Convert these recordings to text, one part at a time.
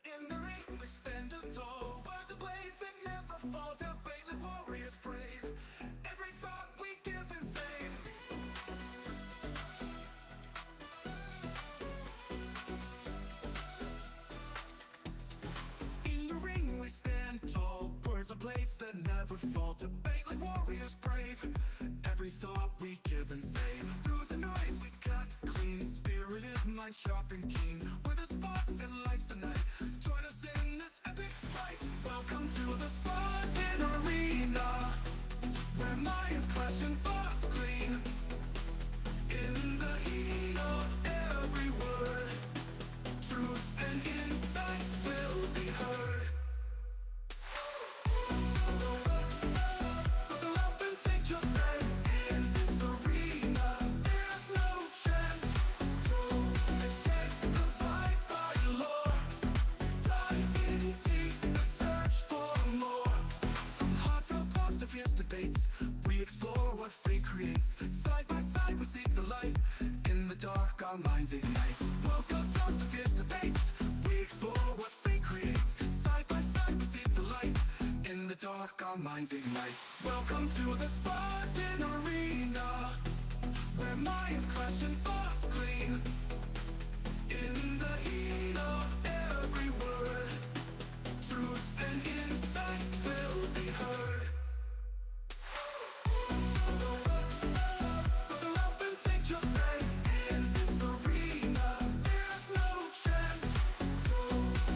In the ring we stand tall, words of blades that never fall, debate like warriors brave. Every thought we give and save. In the ring we stand tall, words of blades that never fall, debate like warriors brave. Every thought we give and save. Through the noise we cut clean, spirited, mind sharp and keen. With a spark that lights the night, join us in this epic fight. Welcome to the Spartan Arena, where minds clash and thoughts gleam. In the heat of every word, truth and insight will be heard. Buckle up and take your stance. In this arena, there's no chance to escape the fight by law. Dive in deep and search for more. From heartfelt talks to fierce debates, we explore what fate creates. Side by side we seek the light. In the dark our minds ignite. Welcome to the fierce debates, we explore what fate creates. Side by side we seek the light. In the dark our minds ignite. Welcome to the Spartan Arena, where minds clash and thoughts gleam. In the heat of every word, truth and insight will be heard. Buckle up and take your stance. In this arena, there's no chance to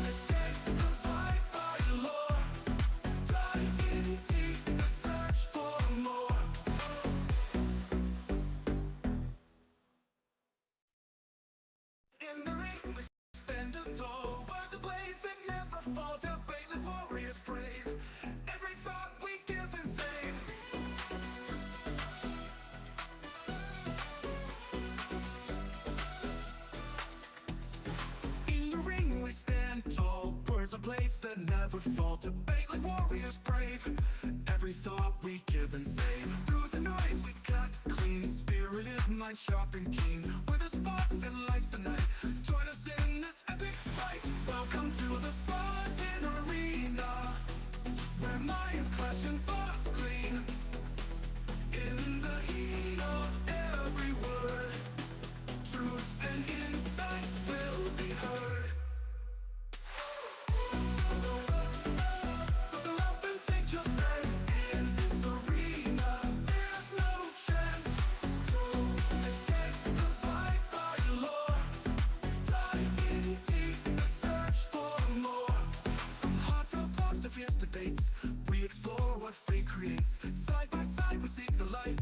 escape the fight by law. Dive in deep and search for more. In the ring we stand tall, words of blades that never fall, debate like warriors brave. Every thought we give and save. In the ring we stand tall, words of blades that never fall, debate like warriors brave. Every thought we give and save. Through the noise we cut clean, spirited, mind sharp and keen. With a spark that lights the night, join us in this epic fight. Welcome to the Spartan Arena, where minds clash and thoughts gleam. In the heat of every word, truth and insight will be heard. Buckle up and take your stance. In this arena, there's no chance to escape the fight by law. Dive in deep and search for more. From heartfelt talks to fierce debates, we explore what fate creates. Side by side we seek the light.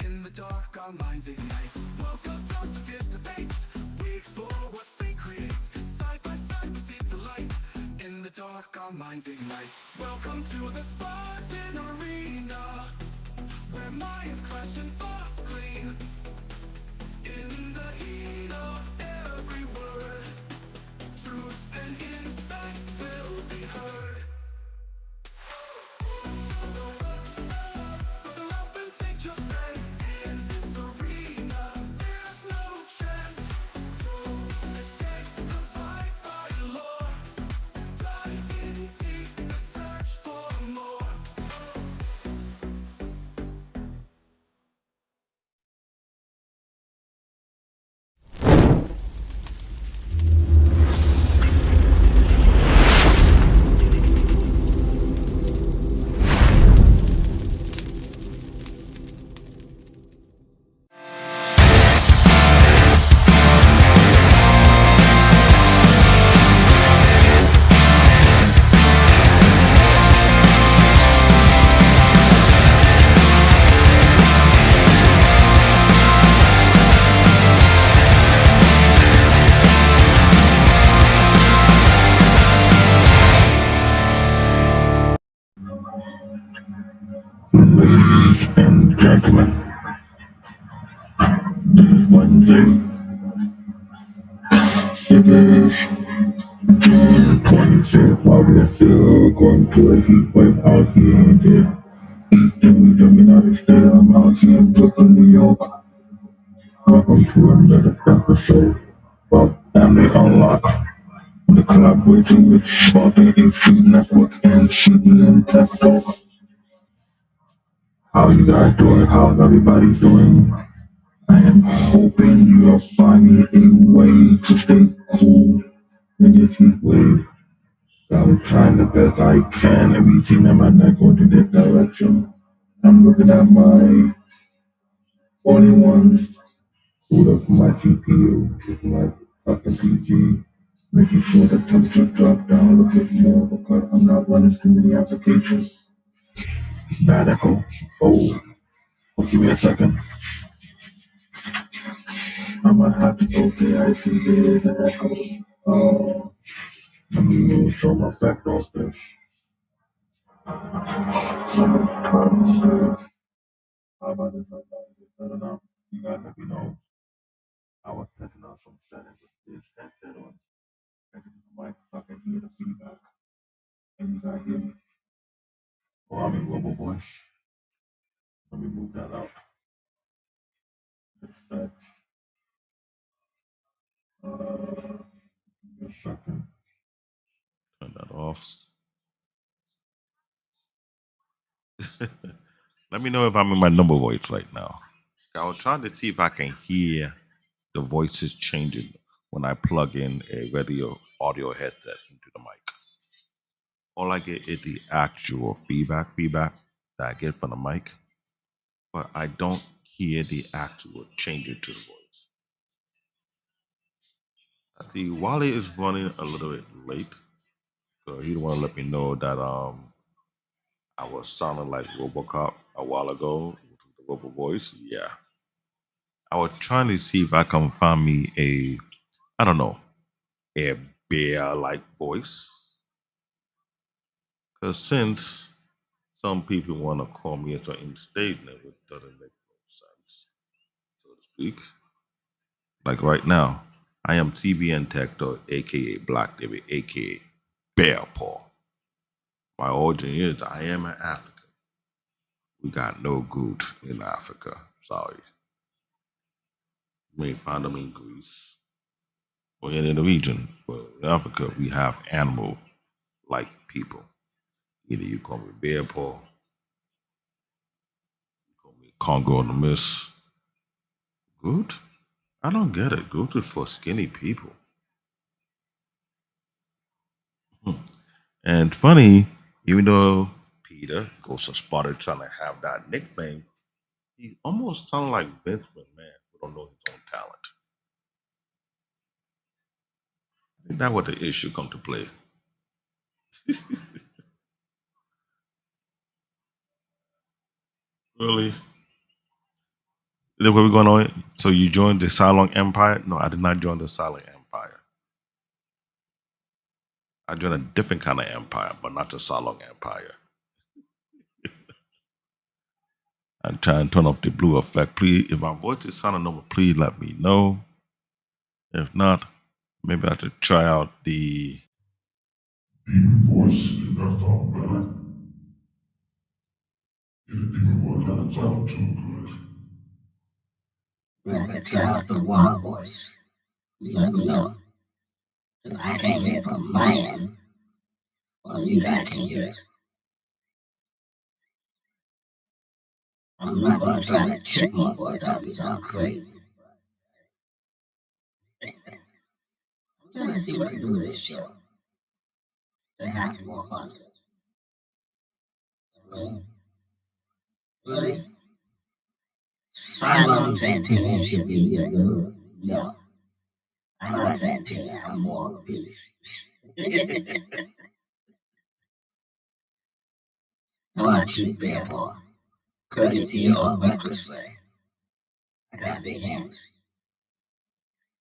In the dark our minds ignite. Welcome to the fierce debates, we explore what fate creates. Side by side we seek the light. In the dark our minds ignite. Welcome to the Spartan Arena, where minds clash and thoughts gleam. In the heat of every word, truth and insight will be heard. Buckle up and take your stance. In this arena, there's no chance to escape the fight by law. Dive in deep and search for more. Ladies and gentlemen, Wednesday, it is 10:26. While we're still going to a heat wave out here in the eastern United States, I'm out here in Brooklyn, New York. Welcome to another episode of Family Unlock, the collaborating with Spartan Institute Network and CBN Tech Talk. How you guys doing? How's everybody doing? I am hoping you are finding a way to stay cool in this heat wave. I'm trying the best I can and reaching in my neck into this direction. I'm looking at my 41 boot up my CPU with my fucking PG, making sure the temperature dropped down a bit more because I'm not running too many applications. Bad echo. Give me a second. I might have to go to I see there's an echo. Oh, let me show my effect off this. How about this? I don't know. You guys let me know. I was testing out some settings with this headset on. Checking the mic so I can hear the feedback. And you guys hear me? Oh, I'm in global voice. Let me move that out. Just set. Give me a second. Turn that off. Let me know if I'm in my number voice right now. I was trying to see if I can hear the voices changing when I plug in a radio audio headset into the mic. All I get is the actual feedback that I get from the mic, but I don't hear the actual changes to the voice. I see Wally is running a little bit late, so he don't want to let me know that I was sounding like RoboCop a while ago with the Robo voice. Yeah, I was trying to see if I can find me a I don't know a bear like voice, because since some people want to call me a certain stage name, it doesn't make no sense, so to speak. Like right now, I am TBN Tector, aka Black David, aka Bear Paw. My origin is I am an African. We got no good in Africa. Sorry. You may find them in Greece or in the region, but in Africa we have animals like people. Either you call me Bear Paw, you call me Congo in the Mist. Good? I don't get it. Good is for skinny people. Hmm. And funny, even though Peter goes to Sparta trying to have that nickname, he almost sounds like Vince McMahon who don't know his own talent. I think that's what the issue come to play. Really? Is that where we're going on? So you joined the Silent Empire? No, I did not join the Silent Empire. I joined a different kind of empire, but not the Silent Empire. I'm trying to turn off the blue effect. Please, if my voice is sounding over, please let me know. If not, maybe I have to try out the demon voice. Did that sound better? Yeah, the demon voice doesn't sound too good. Well, I could try out the wild voice. You let me know. 'Cause I can't hear it from my end. Well, you guys can hear it. I'm not going to try to trick my voice. That would sound crazy. I'm trying to see what I can do with this show. They have more fun. Really? Really? Silent Santana should be your guru. No. I'm not Santana. I'm more of peace. Come on, cheap bear boy. Courtesy of recklessly. I got big hands.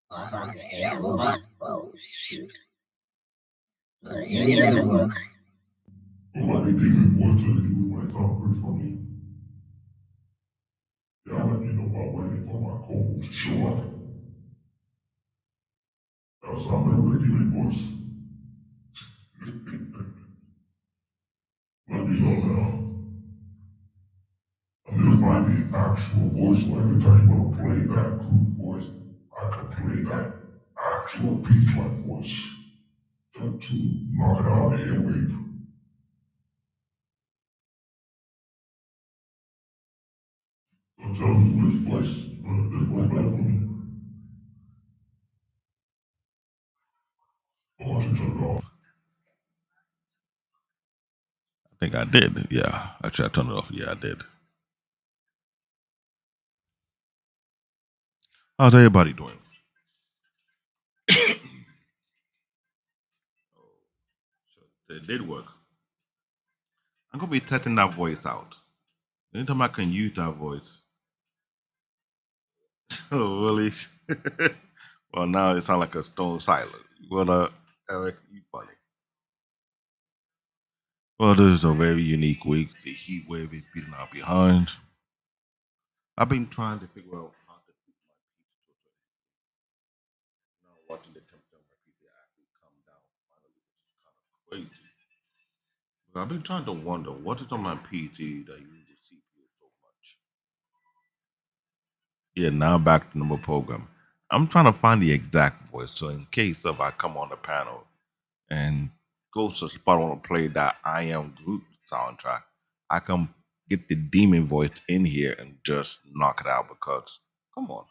Oh, it's like an AI robot. Oh, shoot. But it doesn't work. Oh, my demon voice doesn't give me like good for me. Yeah, let me know while waiting for my co-host to show up. That's how I'm gonna demon voice. Let me know now. I'm gonna find the actual voice, so every time you wanna play that group voice, I can play that actual beat-like voice. Got to knock it out of the airwave. Don't tell me which place, but it went right for me. Oh, I should turn it off. I think I did. Yeah. Actually, I turned it off. Yeah, I did. How's everybody doing? So it did work. I'm gonna be testing that voice out. Anytime I can use that voice. Oh, really? Well, now it sounds like a stone silent. Well, Eric, you funny. Well, this is a very unique week. The heat wave is beating out behind. I've been trying to figure out how to keep my peace to now watching the temperature of my PC actually come down finally, which is kind of crazy. But I've been trying to wonder what is on my PT that uses the CPU so much. Yeah, now back to the number program. I'm trying to find the exact voice, so in case if I come on the panel and go to the spot I want to play that I Am Groot soundtrack, I can get the demon voice in here and just knock it out because, come on.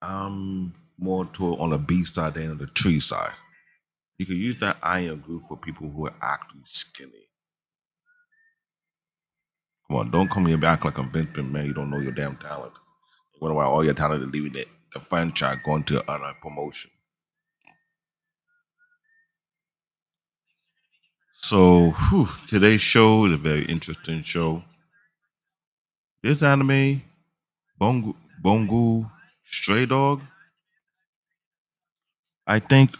I'm more to on the B side than on the tree side. You can use that I Am Groot for people who are actually skinny. Come on, don't come here and act like a Vince man. You don't know your damn talent. You wonder why all your talent is leaving the franchise going to other promotion. So today's show is a very interesting show. This anime, Bungo Stray Dog. I think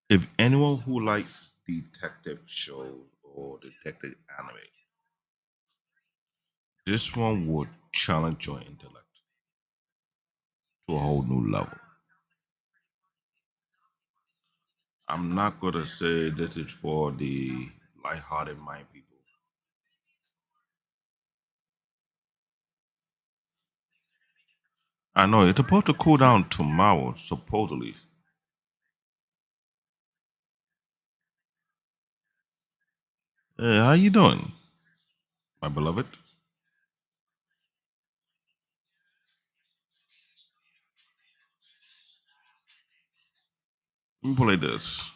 if anyone who likes detective shows or detective anime, this one would challenge your intellect to a whole new level. I'm not gonna say this is for the lighthearted mind people. I know it's supposed to cool down tomorrow, supposedly. Hey, how you doing, my beloved? Let me play this.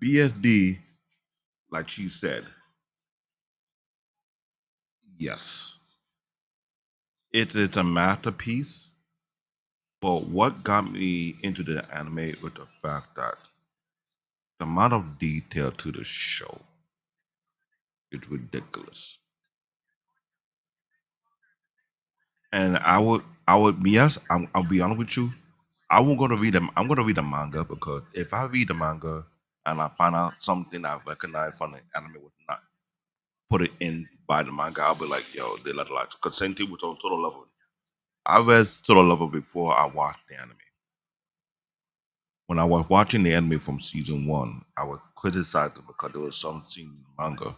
BSD, like she said, yes, it is a masterpiece. But what got me into the anime was the fact that the amount of detail to the show is ridiculous. And yes, I'll be honest with you. I won't go to read them. I'm going to read the manga because if I read the manga and I find out something I recognize from the anime was not put it in by the manga, I'll be like, yo, they let a lot. Because same thing with Total Level. I read Total Level before I watched the anime. When I was watching the anime from season one, I was criticizing because there was some scene in the manga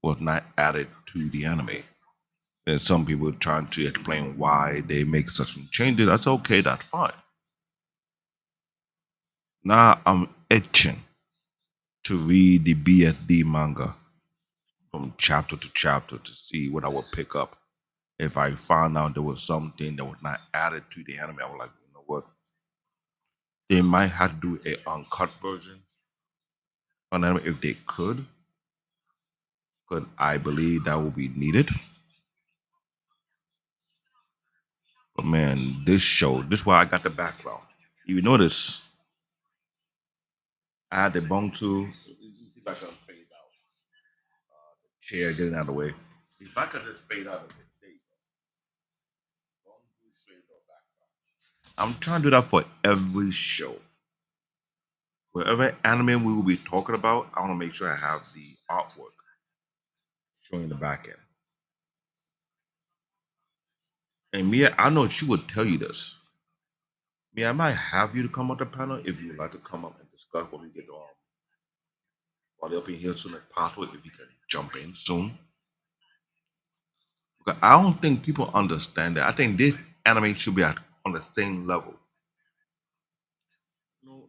was not added to the anime. And some people were trying to explain why they make such changes. That's okay, that's fine. Now I'm itching to read the BSD manga from chapter to chapter to see what I would pick up. If I found out there was something that was not added to the anime, I was like, you know what? They might have to do a uncut version on anime if they could, because I believe that will be needed. But man, this show, this is why I got the background. You notice I had the bong too. See if I can fade out. Chair getting out of the way. If I could just fade out of it, there you go. Bong to straight up background. I'm trying to do that for every show. Wherever anime we will be talking about, I want to make sure I have the artwork showing the back end. And Mia, I know she would tell you this. Mia, I might have you to come on the panel if you would like to come up and discuss when we get on. While they'll be here soon as possible, if you can jump in soon. Because I don't think people understand that. I think this anime should be on the same level.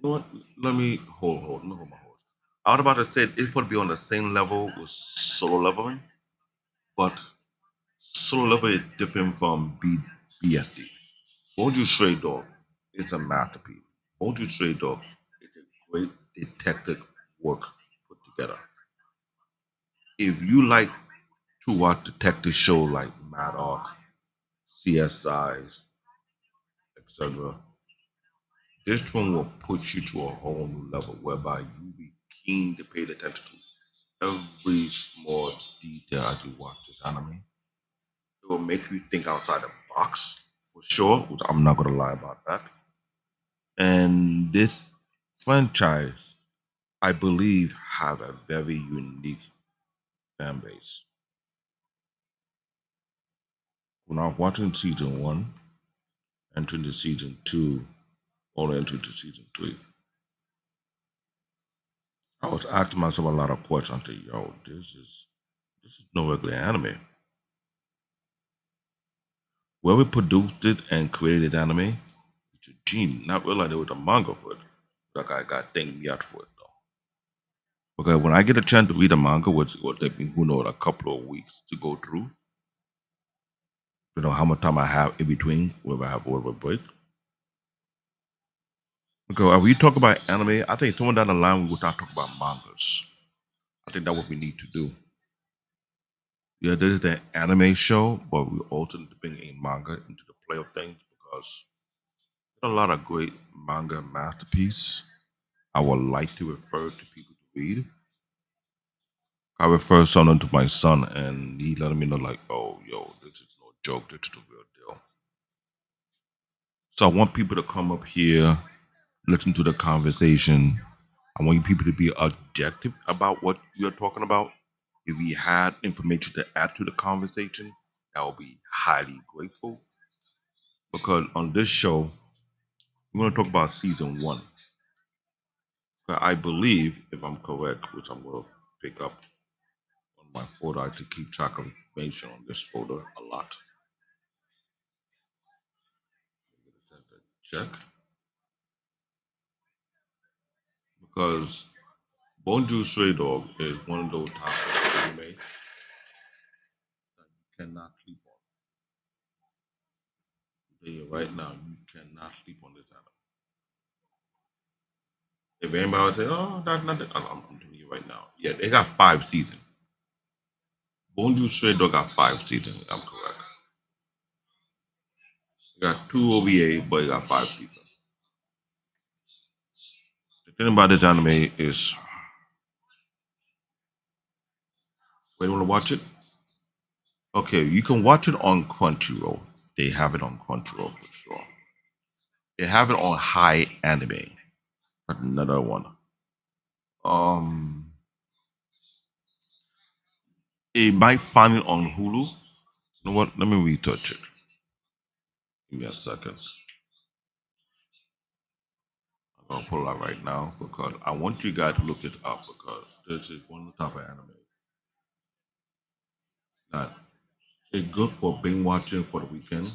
You know what? Let me hold. Let me hold my horse. I was about to say it's supposed to be on the same level with solo leveling, but solo level is different from BSD. Bonju Stray Dog is a masterpiece. Bonju Stray Dog is a great detective work put together. If you like to watch detective show like Maddox, CSIs, etc., this one will put you to a whole new level whereby you be keen to pay attention to every small detail as you watch this anime. It will make you think outside the box for sure, which I'm not gonna lie about that. And this franchise, I believe, have a very unique fan base. When I was watching season one, entering the season two, or entering to season three, I was asking myself a lot of questions. I said, "Yo, this is no regular anime. Whoever produced it and created anime, it's a genius. Not realizing it was a manga for it. Like I got thank me out for it though. Because when I get a chance to read a manga, which will take me who knows a couple of weeks to go through, how much time I have in between, whether I have a little break. Because when we talk about anime, I think someone down the line we will start talking about mangas. I think that's what we need to do. Yeah, this is an anime show, but we also need to bring a manga into the play of things because there's a lot of great manga masterpiece I would like to refer to people to read. I refer something to my son, and he letting me know like, "Oh, yo, this is no joke. This is the real deal." So I want people to come up here, listen to the conversation. I want you people to be objective about what we are talking about. If we had information to add to the conversation, I will be highly grateful. Because on this show, we're going to talk about season one. I believe, if I'm correct, which I'm going to pick up on my folder, I have to keep track of information on this folder a lot. Check. Because Bonjour Stray Dog is one of those types of anime that you cannot sleep on. I tell you right now, you cannot sleep on this anime. If anybody would say, "Oh, that's not," I'm telling you right now. Yeah, they got 5 seasons. Bonjour Stray Dog got 5 seasons. I'm correct. They got 2 OVA, but it got 5 seasons. The thing about this anime is, wait, you want to watch it? Okay, you can watch it on Crunchyroll. They have it on Crunchyroll for sure. They have it on High Anime. That's another one. Um, it might find it on Hulu. You know what? Let me retouch it. Give me a second. I'm gonna pull it out right now because I want you guys to look it up because this is one of the type of anime that is good for binge watching for the weekend.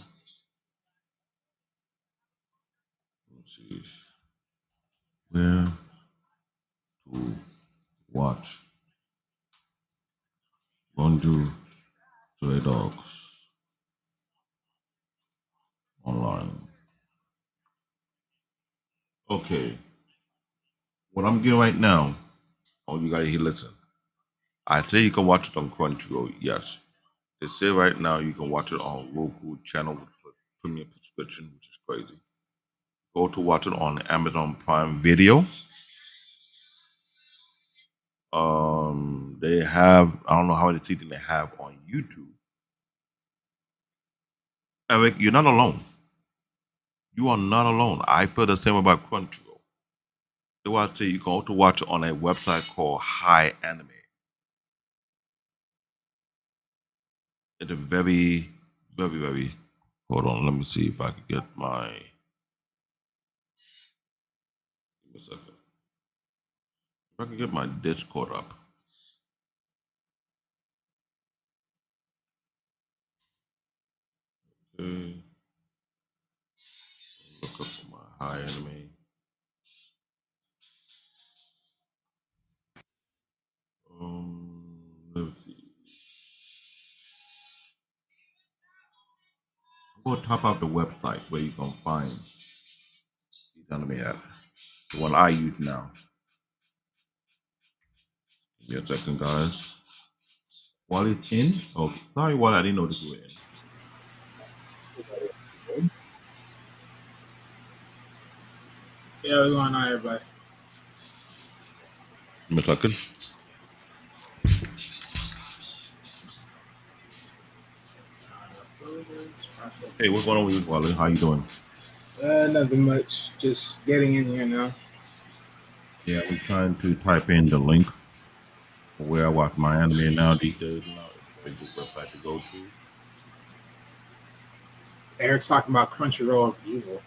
Let's see where to watch Bungo Stray Dogs online. Okay, what I'm getting right now, oh, you guys here listen. I say you can watch it on Crunchyroll, yes. They say right now you can watch it on Roku channel with a premium subscription, which is crazy. Go to watch it on Amazon Prime Video. They have I don't know how many seasons they have on YouTube. Eric, you're not alone. You are not alone. I feel the same about Crunchyroll. They want to say you can also watch it on a website called High Anime. It's a very, very, very. Hold on, let me see if I can get my. Give me a second. If I can get my Discord up. Okay. Look up for my High Anime. Go top out the website where you can find these anime at. The one I use now. Give me a second, guys. While it's in, oh, sorry, while I didn't notice you were in. Yeah, what's going on, everybody? Give me a second. Hey, what's going on with you, Wally? How you doing? Nothing much. Just getting in here now. Yeah, we're trying to type in the link for where I watch my anime now these days. Now it's a very good website to go to. Eric's talking about Crunchyroll is evil.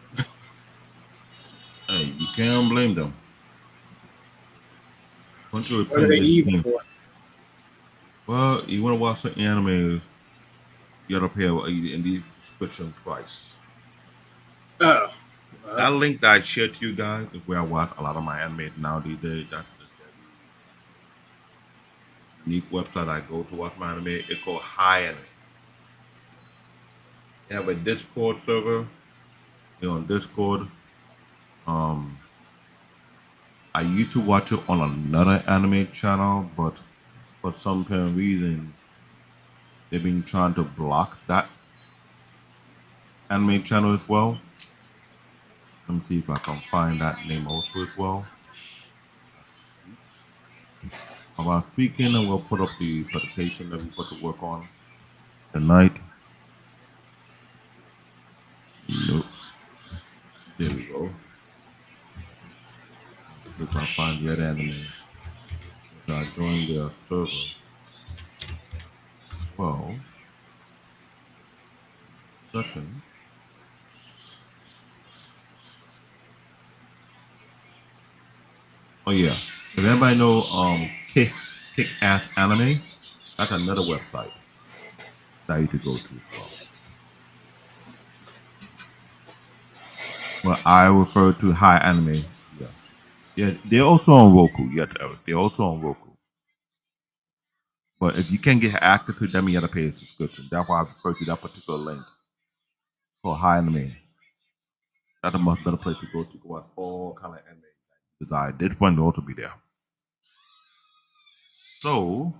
Hey, you can't blame them. Crunchyroll is What are playing they this evil game. for? Well, you want to watch some animes, you gotta pay in the subscription price. Oh, That link that I shared to you guys is where I watch a lot of my anime now these days. That's a very unique website I go to watch my anime. It's called Hi Anime. They have a Discord server. You're on Discord. Um, I used to watch it on another anime channel, but for some apparent reason, they've been trying to block that anime channel as well. Let me see if I can find that name also as well. About speaking, and we'll put up the presentation that we got to work on tonight. Nope. There we go. If I find that anime, so I join their server. Well, second. Oh yeah. If anybody know Kick Ass Anime, that's another website that you could go to as well. Well, I refer to High Anime. Yeah. Yeah, they're also on Roku. Yes, Eric. They're also on Roku. But if you can't get access to them, you gotta pay a subscription. That's why I refer to that particular link for High Anime. That's a much better place to go watch all kind of anime. Desire. This one will also be there. So,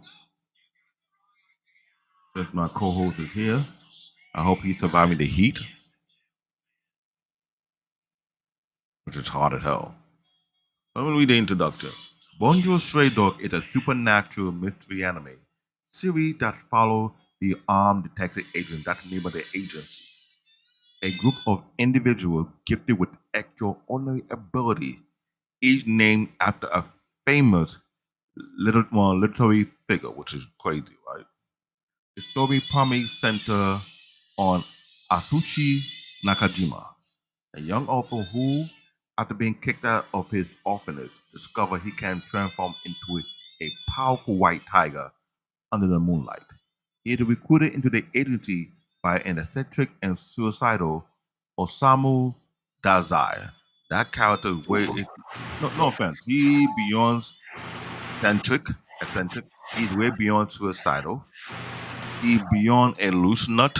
since my co-host is here, I hope he's surviving the heat, which is hot as hell. Let me read the introduction. Bungo Stray Dogs is a supernatural mystery anime series that follows the armed detective agent that's named by the agency. A group of individuals gifted with extraordinary ability, each named after a famous literary figure, which is crazy, right? The story primarily centers on Atsushi Nakajima, a young orphan who, after being kicked out of his orphanage, discovers he can transform into a powerful white tiger under the moonlight. He is recruited into the agency by an eccentric and suicidal Osamu Dazai. That character is no offense. He beyond eccentric. He's way beyond suicidal. He's beyond a loose nut.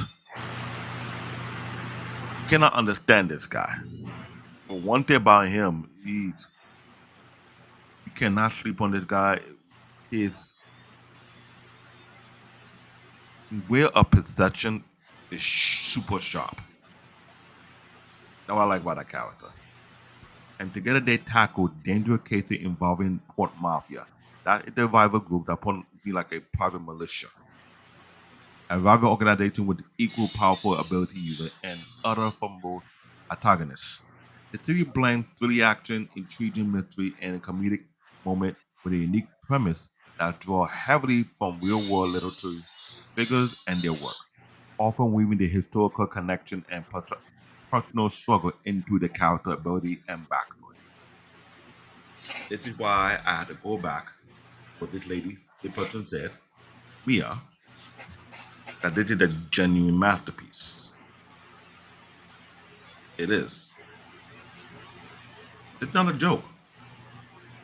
You cannot understand this guy. But one thing about him, you cannot sleep on this guy. His way of perception is super sharp. That's what I like about that character. And together they tackle dangerous cases involving court mafia. That is the rival group that put be like a private militia. A rival organization with equal powerful ability user and other formidable antagonists. The series blends thrilling action, intriguing mystery, and a comedic moment with a unique premise that draw heavily from real-world literature figures and their work, often weaving the historical connection and personal struggle into the character ability and backstory. This is why I had to go back what this lady, the person said, Mia, that this is a genuine masterpiece. It is. It's not a joke.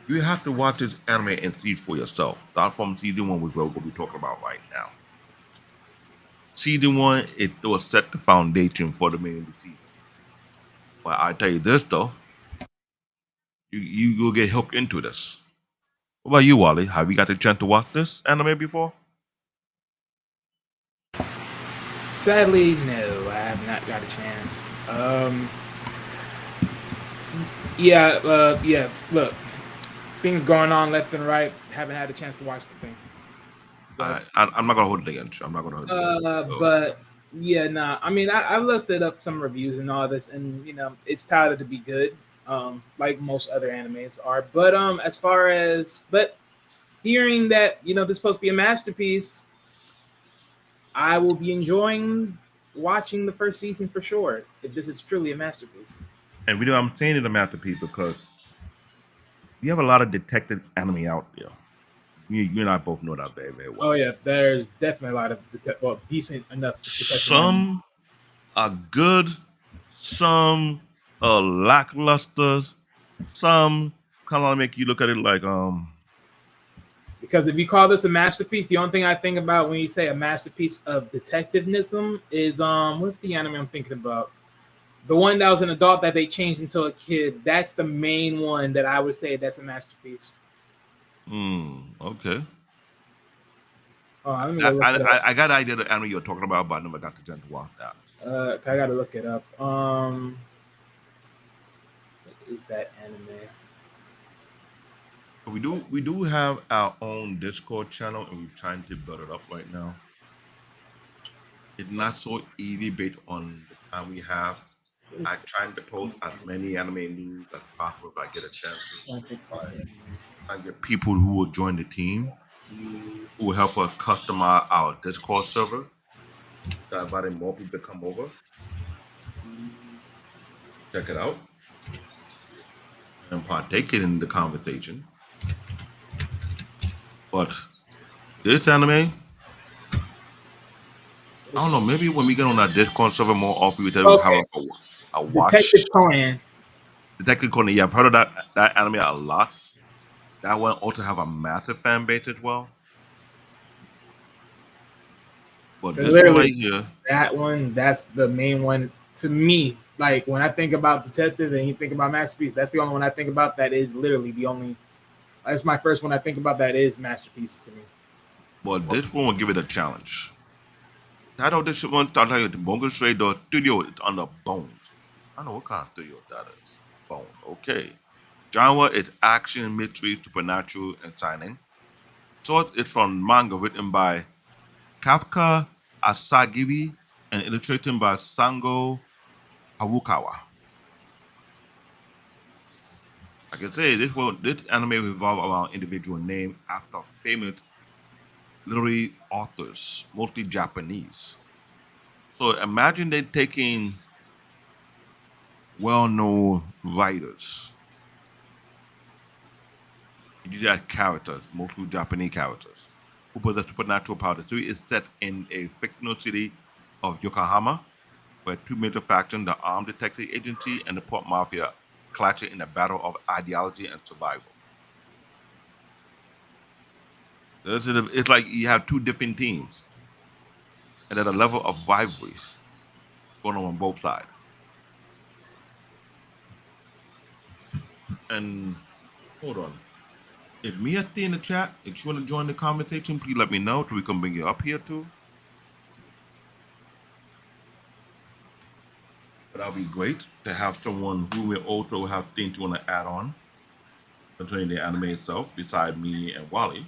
You have to watch this anime and see it for yourself. Start from season one, which we're going to be talking about right now. Season 1, it was set the foundation for the main season. But I tell you this though, you will get hooked into this. What about you, Wally? Have you got the chance to watch this anime before? Sadly, no, I have not got a chance. Yeah. Look, things going on left and right. Haven't had a chance to watch the thing. So, I'm not gonna hold it against you. I'm not gonna hold it against you. So, but yeah, nah. I mean, I looked it up some reviews and all this, and it's touted to be good, like most other animes are. But as far as hearing that this is supposed to be a masterpiece, I will be enjoying watching the first season for sure. If this is truly a masterpiece. and I'm saying it a masterpiece because we have a lot of detective anime out there. You and I both know that very, very Oh well. yeah, there's definitely a lot of decent enough detective anime. Some are good, some are lackluster, some kind of make you look at it like Because if you call this a masterpiece, the only thing I think about when you say a masterpiece of detectivism is what's the anime I'm thinking about? The one that was an adult that they changed into a kid. That's the main one that I would say that's a masterpiece. okay. Oh, let me go look it up. I got an idea of the anime you're talking about, but I never got the chance to watch that. I gotta look it up. What is that anime? We do have our own Discord channel, and we're trying to build it up right now. It's not so easy based on the time we have. I trying to post as many anime news as possible if I get a chance to. I get people who will join the team, who will help us customize our Discord server. So inviting more people to come over, check it out, and partake in the conversation. But this anime, I don't know. Maybe when we get on our Discord server more often, we will have Okay, a watch. Detective Conan. Detective Conan. Yeah, I've heard of that anime a lot. That one also have a massive fan base as well. But this one Literally, right here, that one. That's the main one to me. Like when I think about detective and you think about masterpiece, that's the only one I think about. That is literally the only. That's my first one I think about. That is masterpiece to me. but this one will give it a challenge. Title this one, title you, the Bungo Stray Dogs studio is under Bones. I don't know what kind of studio that is. Bone. Okay. Genre is action, mystery, supernatural, and signing. Source is from manga written by Kafka Asagiri and illustrated by Sango Harukawa. I can say this anime revolves around individual named after famous literary authors, mostly Japanese. So imagine they taking well-known writers. These are characters, mostly Japanese characters, who possess supernatural powers. The story is set in a fictional city of Yokohama, where two major factions, the armed detective agency and the port mafia, clash in a battle of ideology and survival. It's like you have two different teams, and there's a level of rivalries going on both sides. And hold on. If Mia in the chat, if you want to join the conversation, please let me know so we can bring you up here too. But that'll be great to have someone who will also have things you want to add on concerning the anime itself, beside me and Wally.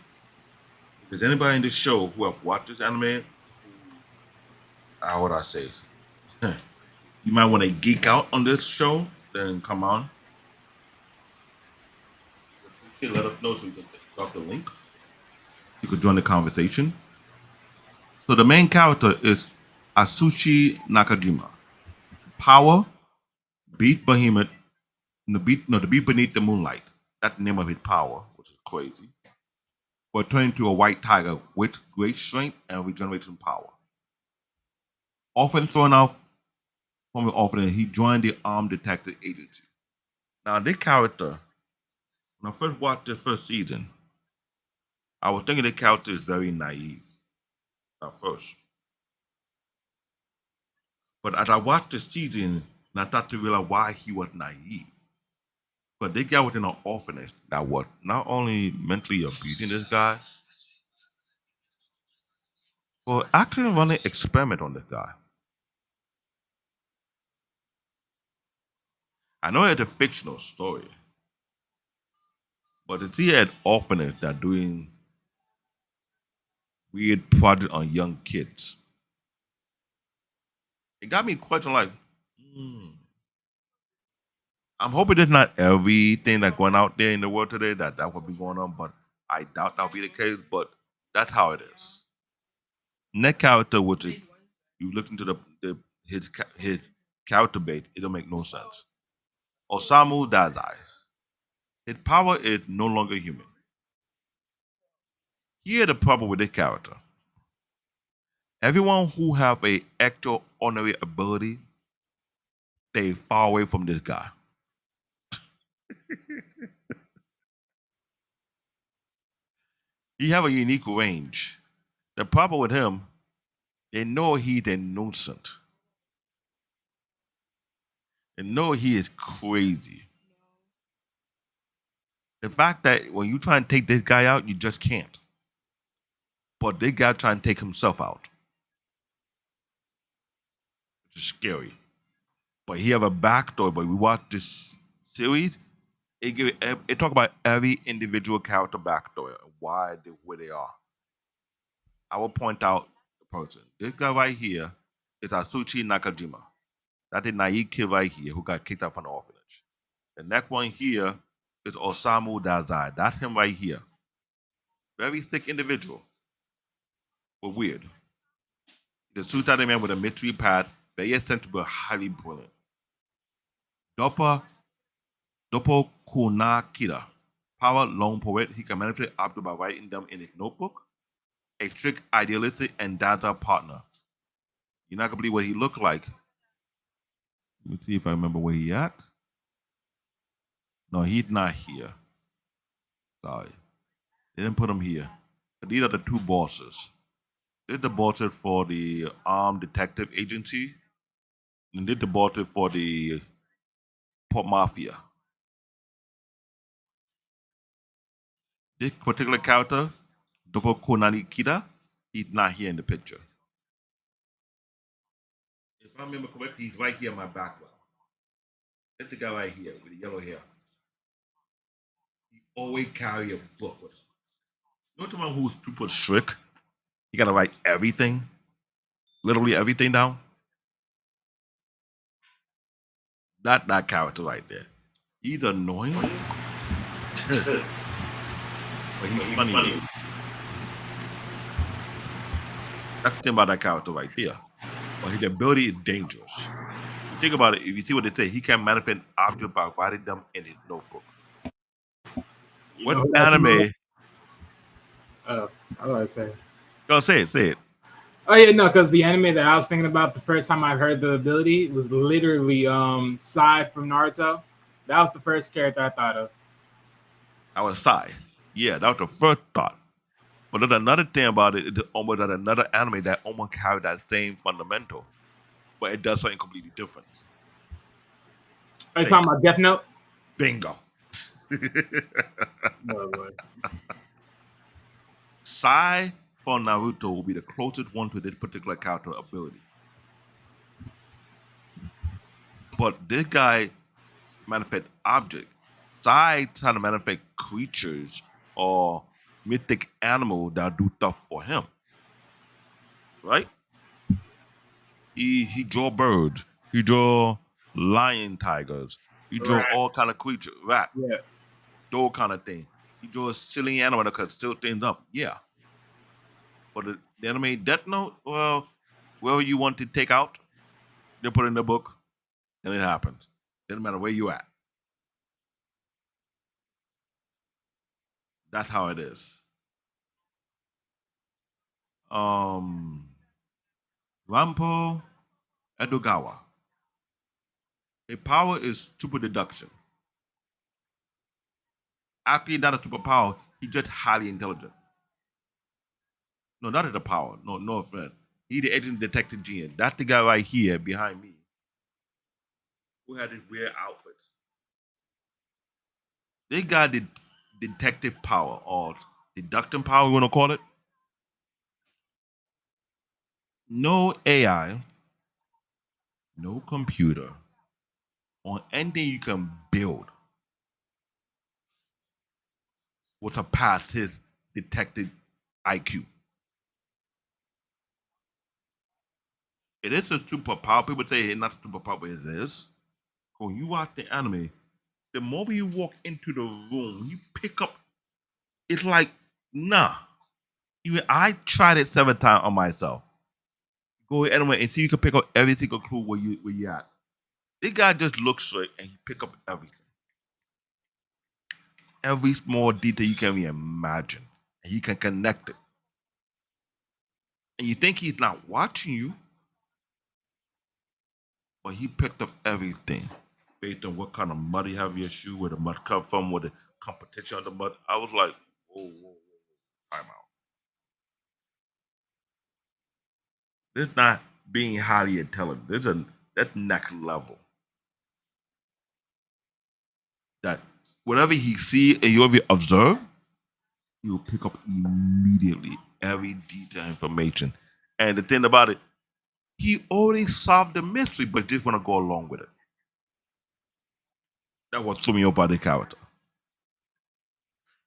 If there's anybody in this show who have watched this anime, how would I say? You might want to geek out on this show, then come on. Appreciate let us know so we can drop the link. You could join the conversation. So the main character is Atsushi Nakajima. Power, beat behemoth, the beat beneath the moonlight. That's the name of his power, which is crazy. But turn into a white tiger with great strength and regeneration power. Often thrown out from often, he joined the armed detective agency. Now, this character, when I first watched this first season, I was thinking the character is very naive at first. But as I watched the season, and I started to realize why he was naive. But they got within an orphanage that was not only mentally abusing this guy, but actually running experiment on this guy. I know it's a fictional story, but to see an orphanage that doing weird project on young kids, it got me questioning like, hmm, I'm hoping there's not everything that's going out there in the world today that will be going on, but I doubt that'll be the case. But that's how it is. Next character, which is you look into his character base, it don't make no sense. Osamu Dazai. His power is no longer human. Here the problem with this character. Everyone who have a extraordinary ability, stay far away from this guy. He have a unique range. The problem with him, they know he's a nuisance. They know he is crazy. The fact that when you try and take this guy out, you just can't. But this guy trying to take himself out, which is scary. But he have a backstory. But we watch this series, it talk about every individual character backstory and why they where they are. I will point out the person. This guy right here is Atsushi Nakajima. That's the naive kid right here who got kicked out from the orphanage. The next one here is Osamu Dazai. That's him right here. Very sick individual, but weird. The two-sided man with a mystery pad, very sensible, highly brilliant. Dopa Dopo Kunakira. Power lone poet, he can manipulate objects by writing them in his notebook. A strict idealistic and data partner. You're not gonna believe what he looked like. Let me see if I remember where he at. No, he's not here. Sorry. They didn't put him here. But these are the two bosses. This is the bosses for the armed detective agency. And this is the bosses for the pop mafia. This particular character, Dopo Konani, he's not here in the picture. If I remember correctly, he's right here in my background. That's the guy right here with the yellow hair. He always carry a book with him. You know someone who's super strict? He gotta write everything, literally everything down. That character right there. He's annoying, but he's funny. Though. That's the thing about that character right there. But his ability is dangerous. You think about it, if you see what they say, he can manifest objects by writing them in his notebook. You What know who that's anime? Oh, how do I say? Go say it. Oh yeah, no, because the anime that I was thinking about the first time I heard the ability was literally Sai from Naruto. That was the first character I thought of. I was Sai. Yeah, that was the first thought. But there's another thing about it, it's almost like another anime that almost carries that same fundamental, but it does something completely different. Are you talking about Death Note? Bingo. No, boy. Sai for Naruto will be the closest one to this particular character ability. But this guy manifest object. Sai trying to manifest creatures or mythic animals that do stuff for him. Right? He draw birds. He draw lion tigers. He draw all Rats. kind of creatures. Rat. Yeah. Those kind of thing. He draw a silly animal that could still things up. Yeah. But the anime Death Note, well, wherever you want to take out, they put it in the book, and it happens. Doesn't matter where you at. That's how it is. Ranpo Edogawa. A power is super deduction. Actually, not a superpower. He's just highly intelligent. No, not as a power. No offense. He the agent detective Gene. That's the guy right here behind me who had this weird outfit. They got the detective power or deducting power, you want to call it. No AI, no computer, on anything you can build will surpass his detective IQ. It is a superpower. People say it's not a superpower, but it is. When you watch the anime, the moment you walk into the room, you pick up. It's like, nah. Even I tried it 7 times on myself. Go anyway and see you can pick up every single clue where you at. This guy just looks straight and he pick up everything. Every small detail you can even imagine. And he can connect it. And you think he's not watching you, but he picked up everything based on what kind of mud you have in your shoe, where the mud come from, where the competition of the mud. I was like, whoa, whoa, whoa, time out. This is not being highly intelligent. That's next level. That whatever he see and you ever observe, he will pick up immediately every detailed information. And the thing about it, he already solved the mystery, but just want to go along with it. That was threw me off by the character.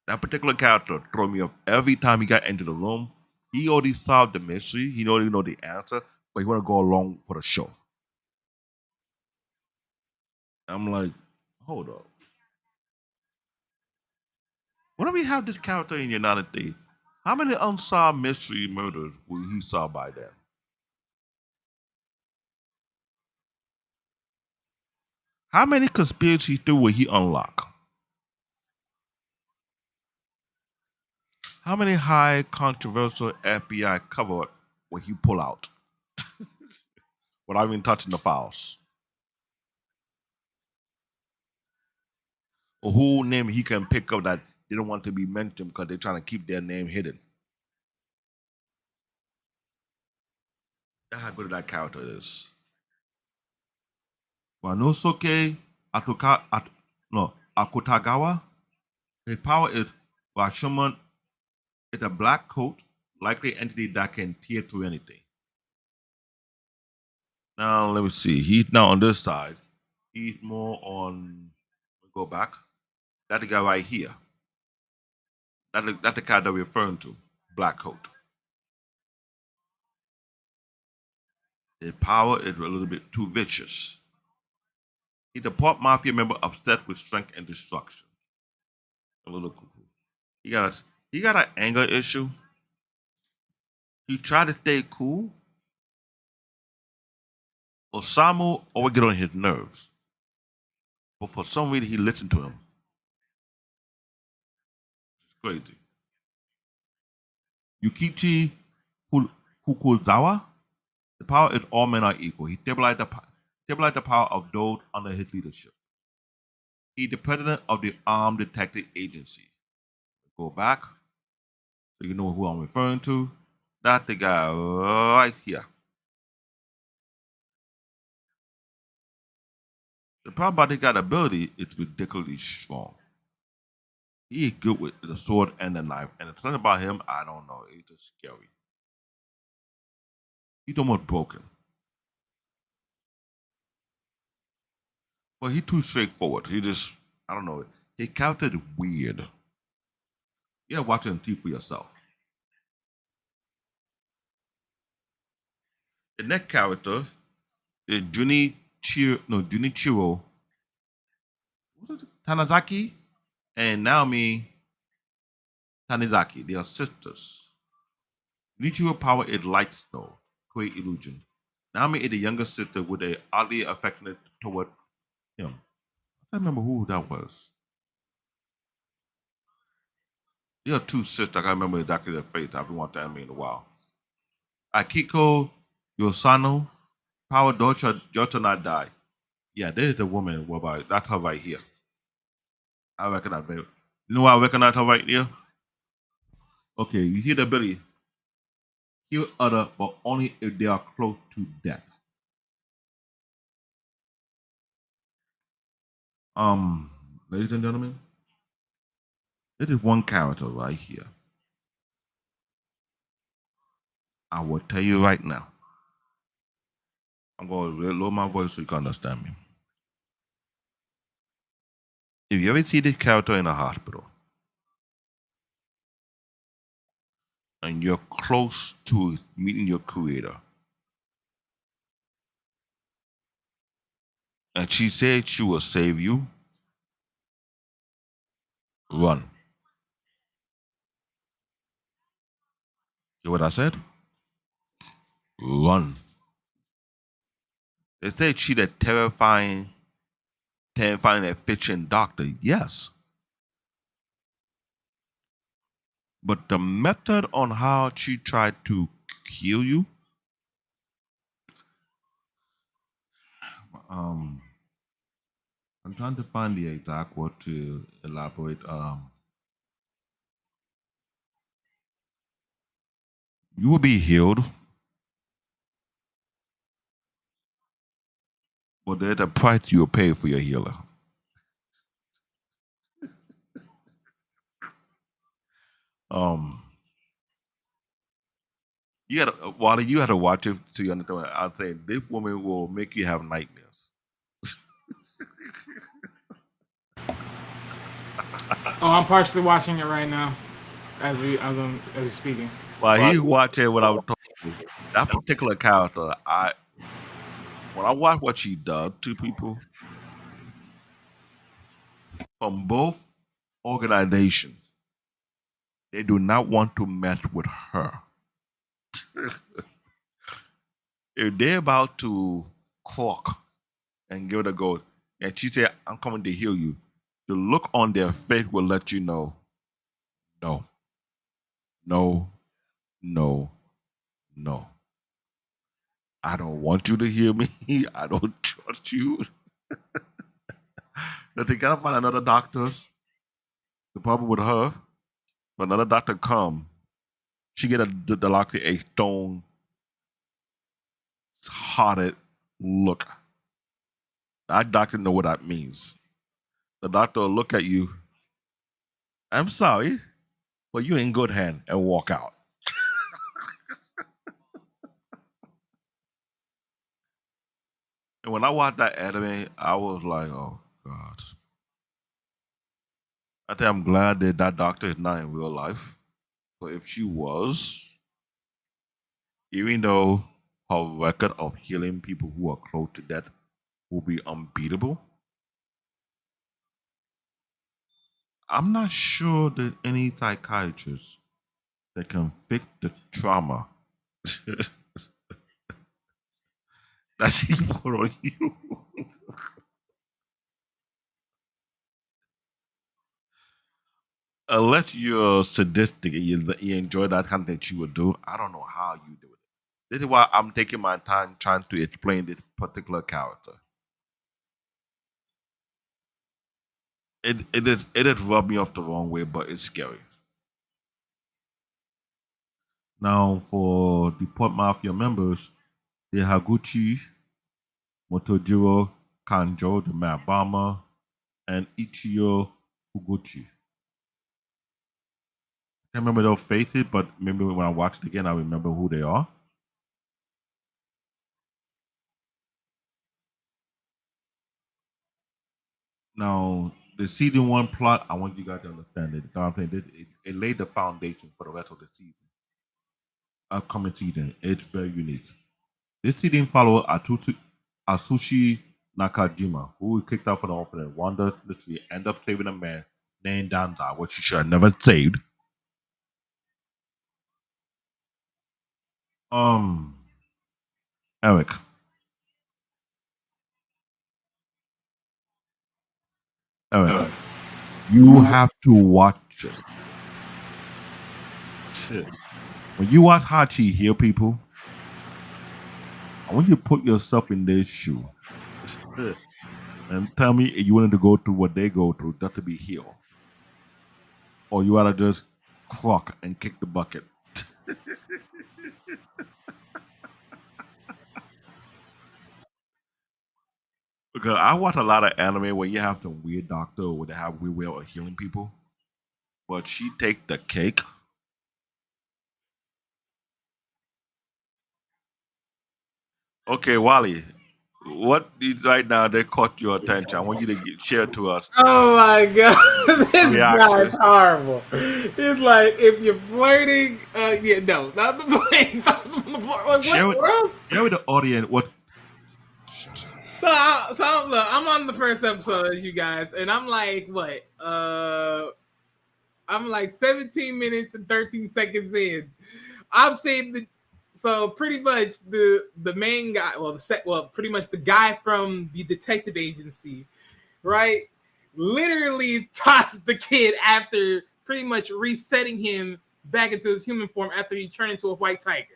That particular character threw me off every time he got into the room. He already solved the mystery. He already know the answer, but he want to go along for the show. I'm like, hold up. Whenever you have this character in the United States, how many unsolved mystery murders will he solve by then? How many conspiracy theories will he unlock? How many high controversial FBI cover up will he pull out without even touching the files? Or who name he can pick up that they don't want to be mentioned because they're trying to keep their name hidden? That's how good that character is. Wanosuke Akutagawa, his power is Rashomon is a black coat, likely entity that can tear through anything. Now let me see. He's now on this side. He's more on. Go back. That's the guy right here. That's the character we're referring to. Black coat. His power is a little bit too vicious. He's a part mafia member obsessed with strength and destruction. A little cuckoo. He got an anger issue. He tried to stay cool. Osamu always get on his nerves. But for some reason he listened to him. It's crazy. Yukichi Fukuzawa, the power is all men are equal. He stabilized the power of those under his leadership. He's the president of the Armed Detective Agency. Go back so you know who I'm referring to. That's the guy right here. The problem about this guy's ability is ridiculously strong. He is good with the sword and the knife. And the thing about him, I don't know. It's just scary. He's almost broken. But he's too straightforward. He just, I don't know. His character is weird. You gotta watch it and see for yourself. The next character is Junichiro Tanizaki and Naomi Tanizaki. They are sisters. Junichiro power is light snow, create illusion. Naomi is the younger sister with a oddly affectionate toward him. I can't remember who that was. There are two sisters. I can't remember exactly their face. I haven't watched anime in a while. Akiko Yosano, power daughter not die. Yeah, there is a woman. What about that's her right here? I recognize her. You know why I recognize her right here? Okay, you hear the ability. kill other, but only if they are close to death. Um, Ladies and gentlemen, this is one character right here. I will tell you right now. I'm going to lower my voice so you can understand me. If you ever see this character in a hospital and you're close to meeting your creator, and she said she will save you, run. Hear what I said? Run. They said she the terrifying efficient doctor. Yes. But the method on how she tried to kill you, um, I'm trying to find the exact word to elaborate. You will be healed, but there's a price you'll pay for your healer. Um, Wally, you had to watch it to you understand. I'm saying this woman will make you have nightmares. Oh, I'm partially watching it right now as we're speaking. While he's watching what I'm talking, that particular character, when I watch what she does to people from both organizations, they do not want to mess with her. If they're about to clock and give it a go, and she said, "I'm coming to heal you," the look on their face will let you know, no, no, no, no. I don't want you to hear me. I don't trust you. That they gotta find another doctor. The problem with her, when another doctor come, she get the doctor a stone hearted look. That doctor know what that means. The doctor will look at you. I'm sorry, but you in good hand and walk out. And when I watched that anime, I was like, oh God. I think I'm glad that that doctor is not in real life. But if she was, even though her record of healing people who are close to death will be unbeatable, I'm not sure that any psychiatrist that can fix the trauma that she put on you. Unless you're sadistic and you enjoy that kind of thing you would do, I don't know how you do it. This is why I'm taking my time trying to explain this particular character. It is rubbed me off the wrong way, but it's scary. Now for the Port Mafia members, the Haguchi, Motojiro Kanjo, the Mad Bomber, and Ichiro Fuguchi. I can't remember their faces, but maybe when I watch it again, I remember who they are. Now, the season one plot, I want you guys to understand it. I'm saying it laid the foundation for the rest of the season. Upcoming season, it's very unique. This season follows Atsushi Nakajima, who was kicked out from the orphanage. Wanda literally end up saving a man named Danda, which she should have never saved. Um, Eric, Eric, you have to watch it. Shit. When you watch Hachi heal people, I want you to put yourself in their shoe and tell me if you wanted to go through what they go through just to be healed, or you ought to just clock and kick the bucket. Because I watch a lot of anime where you have some weird doctor or they have weird way of healing people. But she take the cake. Okay, Wally, what is right now they caught your attention? I want you to share to us Oh my god, this guy's reaction. horrible. It's like if you're flirting, yeah, no, not the plane. Share What with world? share with the audience what. Look, I'm on the first episode, you guys, and I'm like, what? I'm like 17 minutes and 13 seconds in. I'm saying the so pretty much the main guy, pretty much the guy from the detective agency, right? Literally tosses the kid after pretty much resetting him back into his human form after he turned into a white tiger.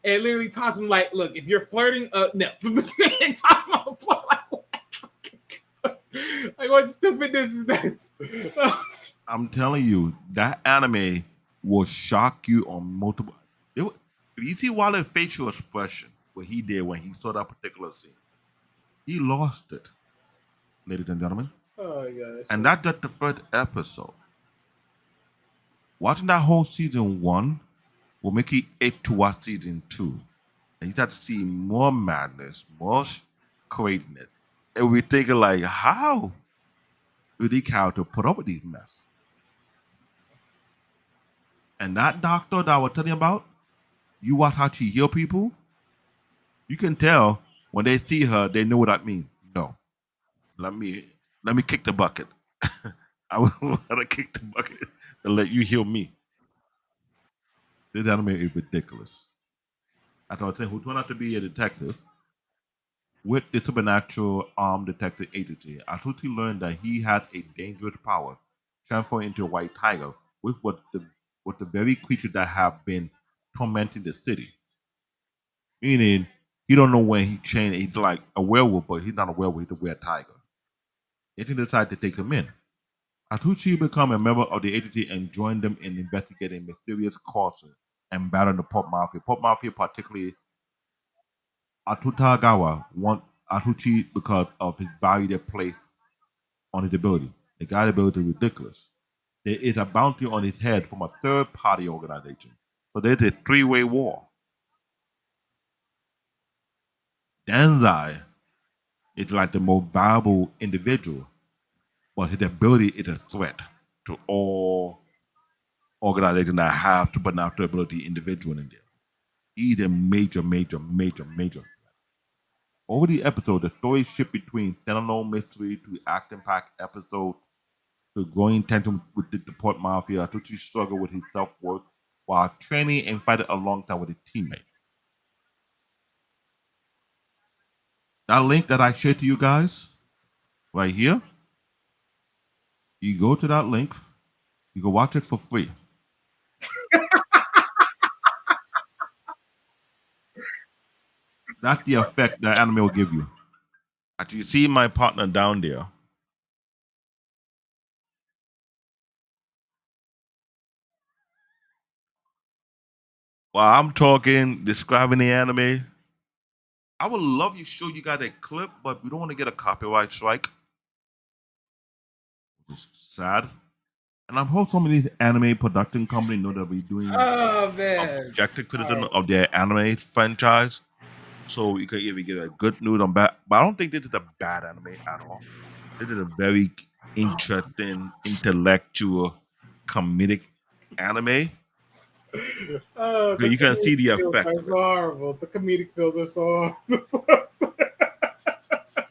And literally toss him like, look, if you're flirting, no, and toss him on the floor like, what? Like what stupidness is that? I'm telling you, that anime will shock you on multiple. If you see Waller's facial expression, what he did when he saw that particular scene, he lost it, ladies and gentlemen. Oh my gosh. And that's just the first episode. Watching that whole season 1 will make you itch to watch season 2. And you start to see more madness, more craziness. And we're thinking like, how do these characters put up with these mess? And that doctor that I was telling you about, you watch how she heal people, you can tell when they see her, they know what that means. No, let me kick the bucket. I will want to kick the bucket and let you heal me. This anime is ridiculous. I thought who turned out to be a detective with the supernatural armed detective agency. Atsushi learned that he had a dangerous power, transformed into a white tiger, with the very creature that have been tormenting the city. Meaning, he don't know when he changed. He's like a werewolf, but he's not a werewolf. He's a weird tiger. Agent decided to take him in. Atsushi became a member of the agency and joined them in investigating mysterious causes and battling the pop mafia. Pop mafia, particularly Atutagawa, want Atsushi because of his value they place on his ability. The guy's ability is ridiculous. There is a bounty on his head from a third-party organization. So there's a three-way war. Danzai is like the most valuable individual, but his ability is a threat to all organizations that have supernatural ability individual in there. He's a major, major, major, major threat. Over the episode, the story shift between standalone mystery to action-packed episode to growing tension with the port mafia. Atsushi struggled with his self-worth while training and fighting alongside with his teammate. That link that I shared to you guys right here, you go to that link, you can watch it for free. That's the effect that anime will give you. As you see my partner down there, while I'm talking, describing the anime, I would love to show you guys a clip, but we don't want to get a copyright strike. Which is sad. And I hope some of these anime production companies know that we're doing Oh man. objective criticism of their anime franchise. So we can either get a good news on bad. But I don't think this is a bad anime at all. This is a very interesting, intellectual, comedic anime. Oh, Okay, the you can see comedic the feels effect are of it. so horrible. The comedic feels are so.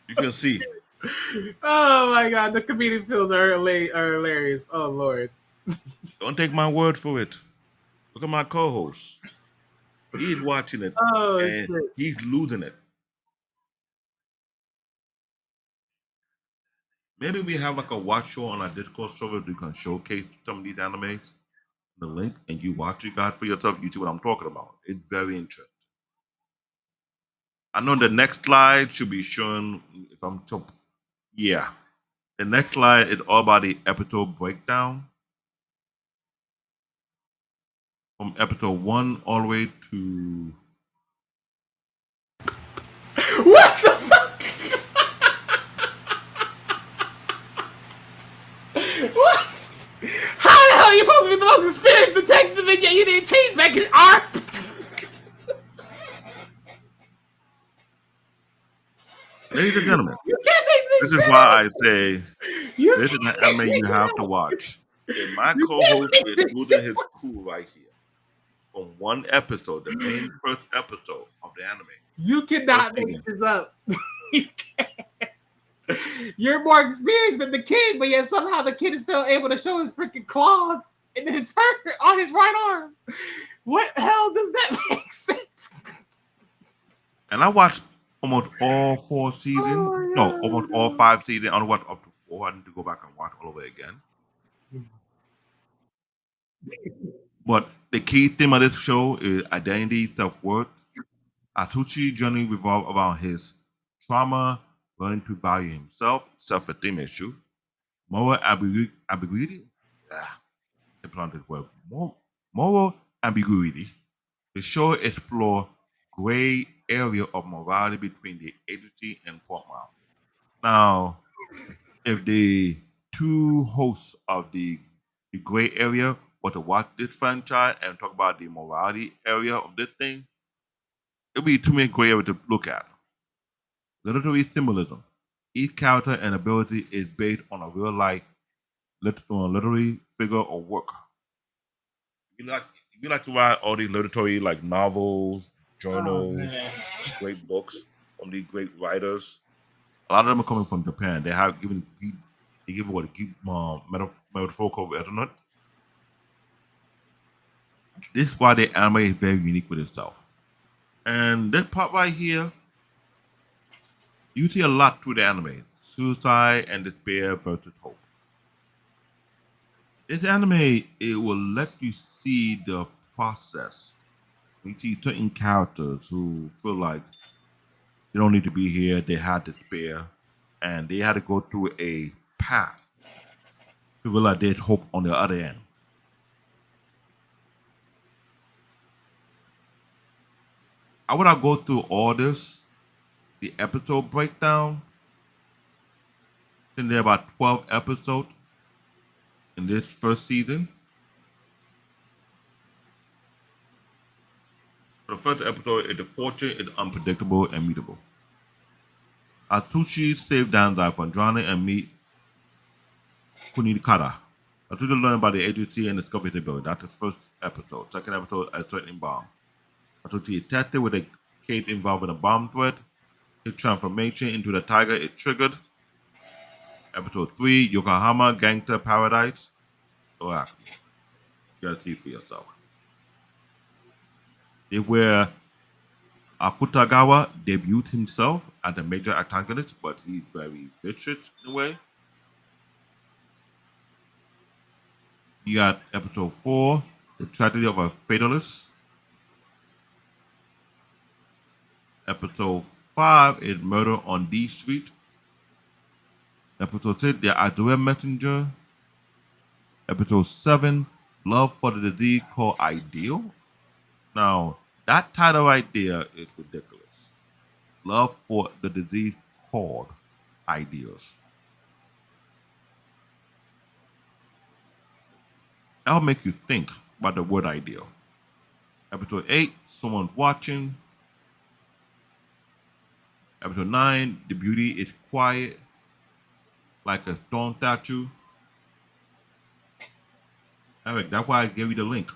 You can see. Oh my god, the comedic feels are hilarious. Oh lord. Don't take my word for it. Look at my co-host. He's watching it Oh and shit. he's losing it. Maybe we have like a watch show on our Discord server that we can showcase some of these animes. The link and you watch it, guys, for yourself. You see what I'm talking about. It's very interesting. I know the next slide should be shown. If I'm top, yeah, the next slide is all about the episode breakdown from episode 1 all the way to What the fuck? detective and yet you didn't change back his arm. Ladies and gentlemen, You can't make this this is shit why up. I say You this is an can't anime make you it have to up. watch. And my You can't co-host make is this losing shit his up. cool right here from one episode, the main first episode of the anime. You First cannot make season. this up. You can't. You're more experienced than the kid, but yet somehow the kid is still able to show his freaking claws and his fur on his right arm. What hell does that make sense? And I watched almost all 4 seasons. Oh my No, God, almost no. all 5 seasons. I only watched up to 4. I need to go back and watch all over again. But the key theme of this show is identity, self-worth. Atsushi journey revolve around his trauma, learning to value himself, self-esteem issue, moral ambiguity. Ah, I planted word. Moral ambiguity. The show explore gray area of morality between the agency and port mafia. Now, if the two hosts of the gray area were to watch this franchise and talk about the morality area of this thing, it'd be too many gray areas to look at. Literary symbolism. Each character and ability is based on a real life literary figure or work. If you like to write all these literary like novels, Oh journals, man. great books from these great writers, a lot of them are coming from Japan. They give what metaphorical resonance. This is why the anime is very unique with itself. And this part right here, you see a lot through the anime. Suicide and despair versus hope. This anime, it will let you see the process. You see certain characters who feel like they don't need to be here, they had despair, and they had to go through a path to realize there's hope on the other end. I would not go through all this, the episode breakdown. Since there are about 12 episodes in this first season. The first episode is the fortune is unpredictable and mutable. Atsushi saved Danzai from drowning and meet Kunikata. Atsushi learned about the agency and discovered his ability. That's the first episode. Second episode, a threatening bomb. Atsushi is tested with a case involving a bomb threat. His transformation into the tiger is triggered. Episode 3, Yokohama Gangster Paradise. So actually, you gotta see for yourself. It's where Akutagawa debuted himself as a major antagonist, but he's very vicious in a way. You got episode 4, The Tragedy of a Fatalist. Episode 5 is Murder on D Street. Episode 6, The Azure Messenger. Episode 7, Love for the Disease Called Ideal. Now, that title right there is ridiculous. Love for the Disease Called Ideals. That'll make you think about the word ideal. Episode 8, Someone's Watching. Episode 9, The Beauty is Quiet, like a stone statue. Eric, that's why I gave you the link.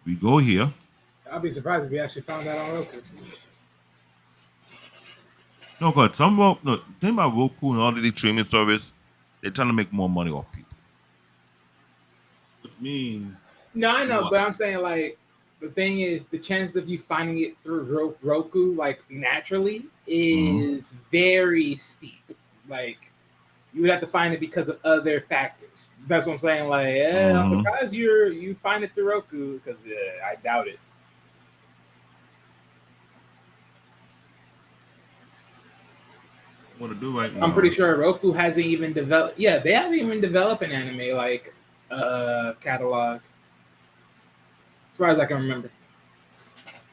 We go here. I'll be surprised if we actually found that on Roku. No, because the thing about Roku and all of these streaming service, they're trying to make more money off people. Which means No, I know, what? but I'm saying like the thing is the chances of you finding it through Roku like naturally is very steep. Like you would have to find it because of other factors. That's what I'm saying. Like, I'm surprised you find it through Roku because I doubt it. What to do right now? I'm pretty sure Roku hasn't even developed. Yeah, they haven't even developed an anime like catalog, as far as I can remember.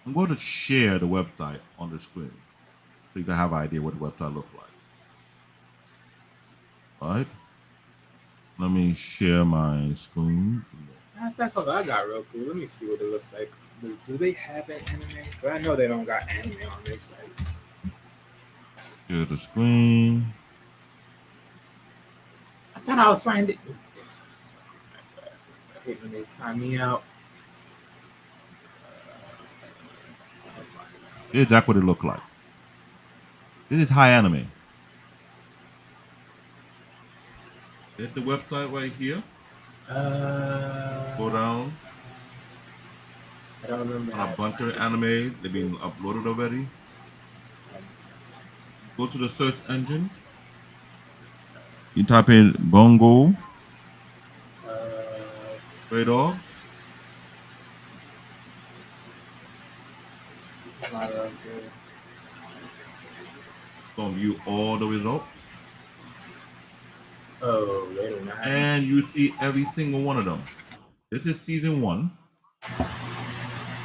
I'm going to share the website on the screen so you can have an idea what the website looks like. All right. Let me share my screen. Matter of fact, hold on, I got Roku. Let me see what it looks like. Do they have an anime? But I know they don't got anime on this site. Share the screen. I thought I was signed in. I hate when they time me out. Here's exactly what it looked like. This is high anime. There's the website right here. Go down I don't remember. on a bunch of anime. They've been uploaded already. Go to the search engine. You type in Bungo Stray Dogs. Gonna view all the results. Oh, they don't have. And you see every single one of them. This is season 1.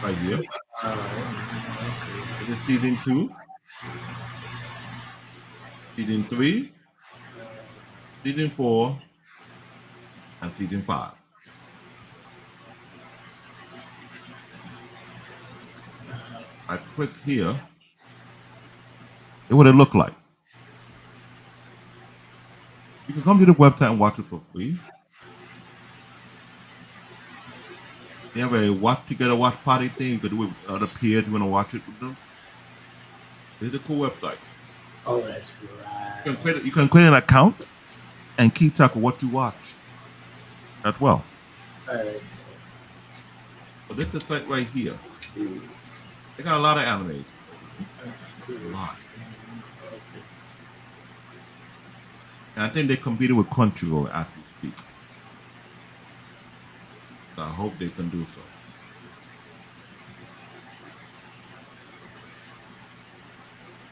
Right here. This is season 2. Season 3. Season 4. And season 5. I click here. It would it look like. You can come to the website and watch it for free. They have a watch together watch party thing. You could do it with other peers. You want to watch it with them. It's a cool website. Oh, that's right. You can create an account and keep track of what you watch as well. So this is the site right here. They got a lot of animes. A lot. And I think they competed with Crunchyroll as we speak. So I hope they can do so.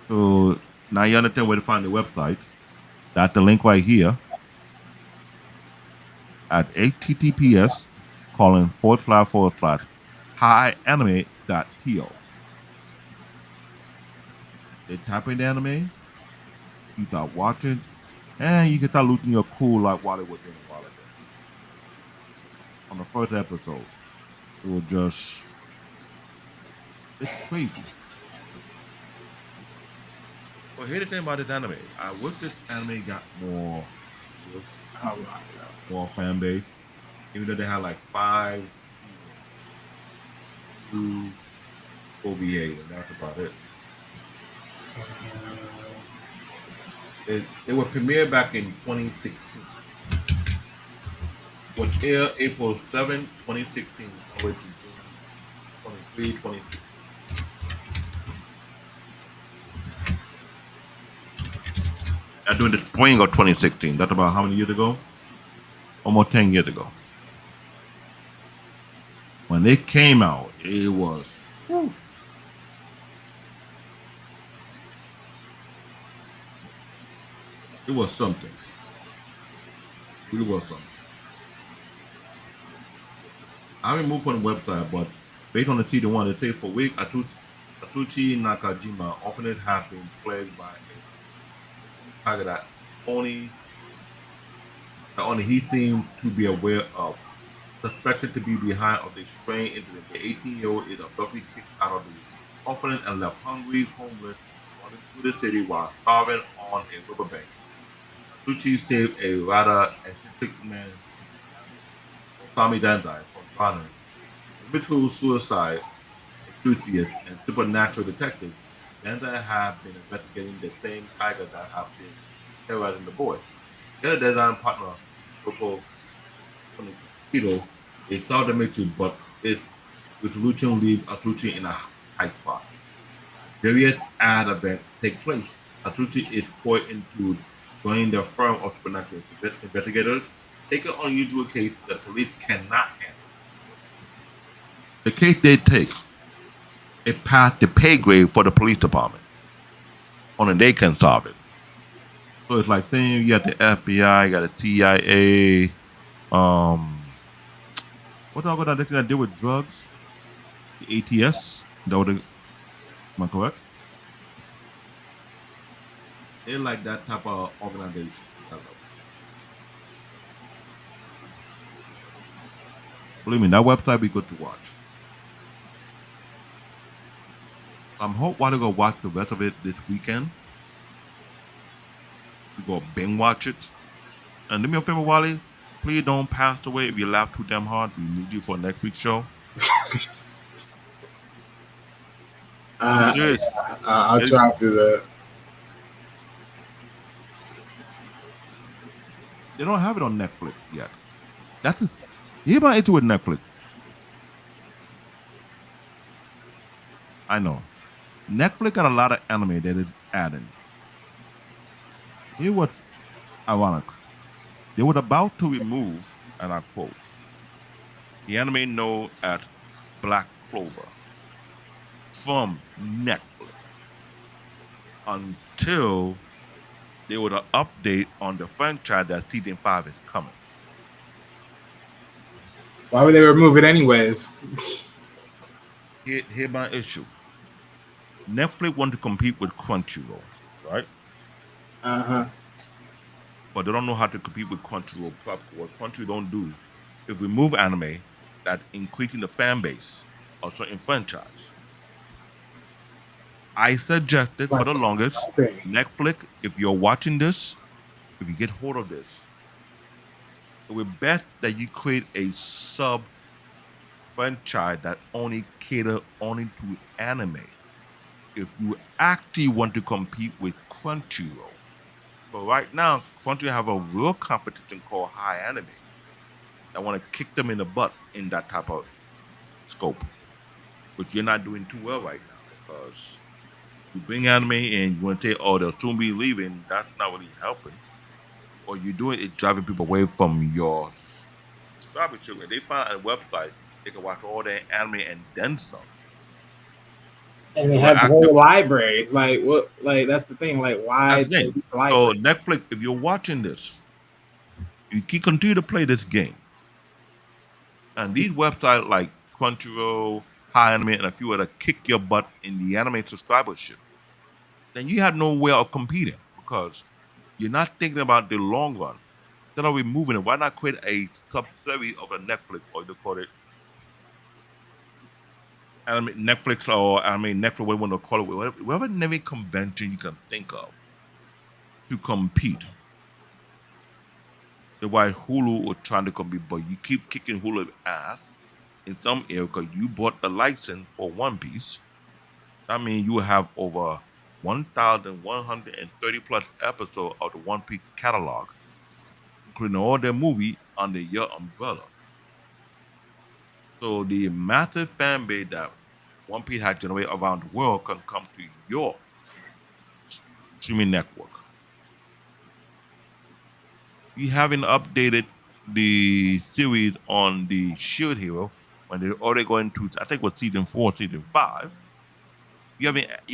So now you understand where to find the website. That's the link right here at https://highanime.to. They type in the anime, you start watching, and you can start losing your cool like what it was doing a while ago. On the first episode, it was just, it's crazy. Well, here's the thing about this anime. I wish this anime got more fan base. Even though they had like 5 seasons, 2 OVA, and that's about it. It was premiered back in 2016. Was aired April 7, 2016, all the way to June 23, 2016. During the spring of 2016. That's about how many years ago? Almost 10 years ago. When it came out, it was whew. It was something. It really was something. I haven't moved from the website, but based on the season 1, it says for week, Atsushi Nakajima often has been plagued by a tiger that only he seemed to be aware of. Suspected to be behind of the strange incident, the 18-year-old is abruptly kicked out of the orphanage and left hungry, homeless, running through the city while starving on a riverbank. Atsushi saved a rather eccentric man, Osamu Dazai, from drowning. A ritual suicide enthusiast and supernatural detective, Dazai have been investigating the same tiger that have been terrorizing the boy. Their design partner, Ranpo Edogawa, is thought to make you, but it with Lucian leave Atsushi in a high spot. Various ad events take place. Atsushi is poured into joining the firm of supernatural investigators, take an unusual case the police cannot handle. The case they take, it passed the pay grade for the police department. Only they can solve it. So it's like saying you got the FBI, you got the CIA, what all got that deal with drugs? The ATS? Am I correct? They're like that type of organization. Believe me, that website be good to watch. Hope while you go watch the rest of it this weekend. You go binge watch it. And do me a favor, Wally. Please don't pass away if you laugh too damn hard. We need you for next week's show. I'm serious. I'll It- try to do that. They don't have it on Netflix yet. That's a, here's my issue with Netflix. I know. Netflix got a lot of anime that is adding. Here's what's ironic. They were about to remove, and I quote, the anime known as Black Clover from Netflix until they would update on the franchise that season 5 is coming. Why would they remove it anyways? Here my issue. Netflix want to compete with Crunchyroll, right? Uh-huh. But they don't know how to compete with Crunchyroll. What Crunchyroll don't do is remove anime that increasing the fan base of certain franchise. I suggested for the longest, Netflix, if you're watching this, if you get hold of this, it would best that you create a sub franchise that only cater only to anime. If you actually want to compete with Crunchyroll. But right now, Crunchyroll have a real competition called High Anime. I want to kick them in the butt in that type of scope. But you're not doing too well right now because you bring anime and you want to say, oh, they'll soon be leaving. That's not really helping. Or you're doing it driving people away from your subscribership. And they find a website, they can watch all their anime and then some. And they have the whole library. It's like what? Like that's the thing. Like why? That's the thing. So Netflix, if you're watching this, you can continue to play this game. And these websites like Crunchyroll, High Anime, and a few other kick your butt in the anime subscribership. Then you have no way of competing because you're not thinking about the long run. Instead of removing it, why not create a subseries of a Netflix, or they call it anime Netflix, or Netflix, what you want to call it, whatever naming convention you can think of to compete. That's why Hulu was trying to compete, but you keep kicking Hulu's ass in some area because you bought the license for One Piece. That means you have over 1,130 plus episodes of the One Piece catalog, including all their movie under your umbrella. So the massive fan base that One Piece has generated around the world can come to your streaming network. You haven't updated the series on the Shield Hero when they're already going to, I think, what, season 4, season 5. You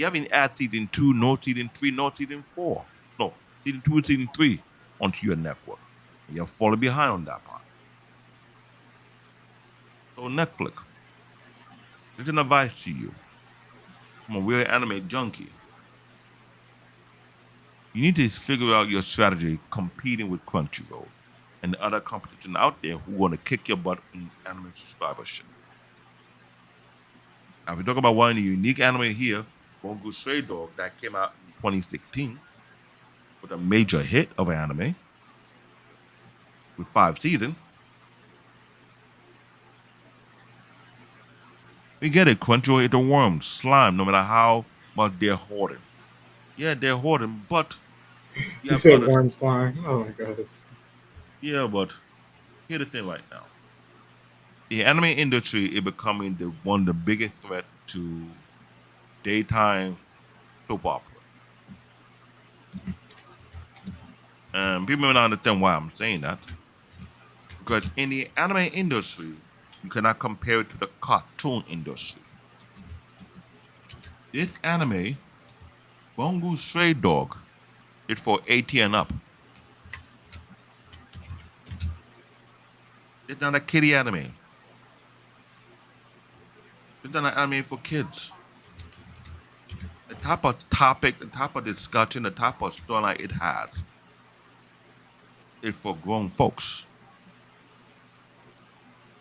haven't added season 2, no season 3, no season 4. No, season 2, season 3 onto your network. And you're falling behind on that part. So Netflix, it's an advice to you. I'm a real anime junkie. You need to figure out your strategy competing with Crunchyroll and the other competition out there who want to kick your butt in anime subscribership. Now, we talk about one of the unique anime here, Bungo Stray Dogs, that came out in 2016 with a major hit of anime with 5 seasons. We get it, Crunchyroll is a worm, slime, no matter how much they're hoarding. Yeah, they're hoarding, but you said worm slime. Oh my goodness. Yeah, but here's the thing right now. The anime industry is becoming one of the biggest threat to daytime soap operas. And people may not understand why I'm saying that. Because in the anime industry, you cannot compare it to the cartoon industry. This anime, Bungo Stray Dog, is for 18 and up. It's not a kiddie anime. It's not an anime for kids. The type of topic, the type of discussion, the type of storyline it has is for grown folks.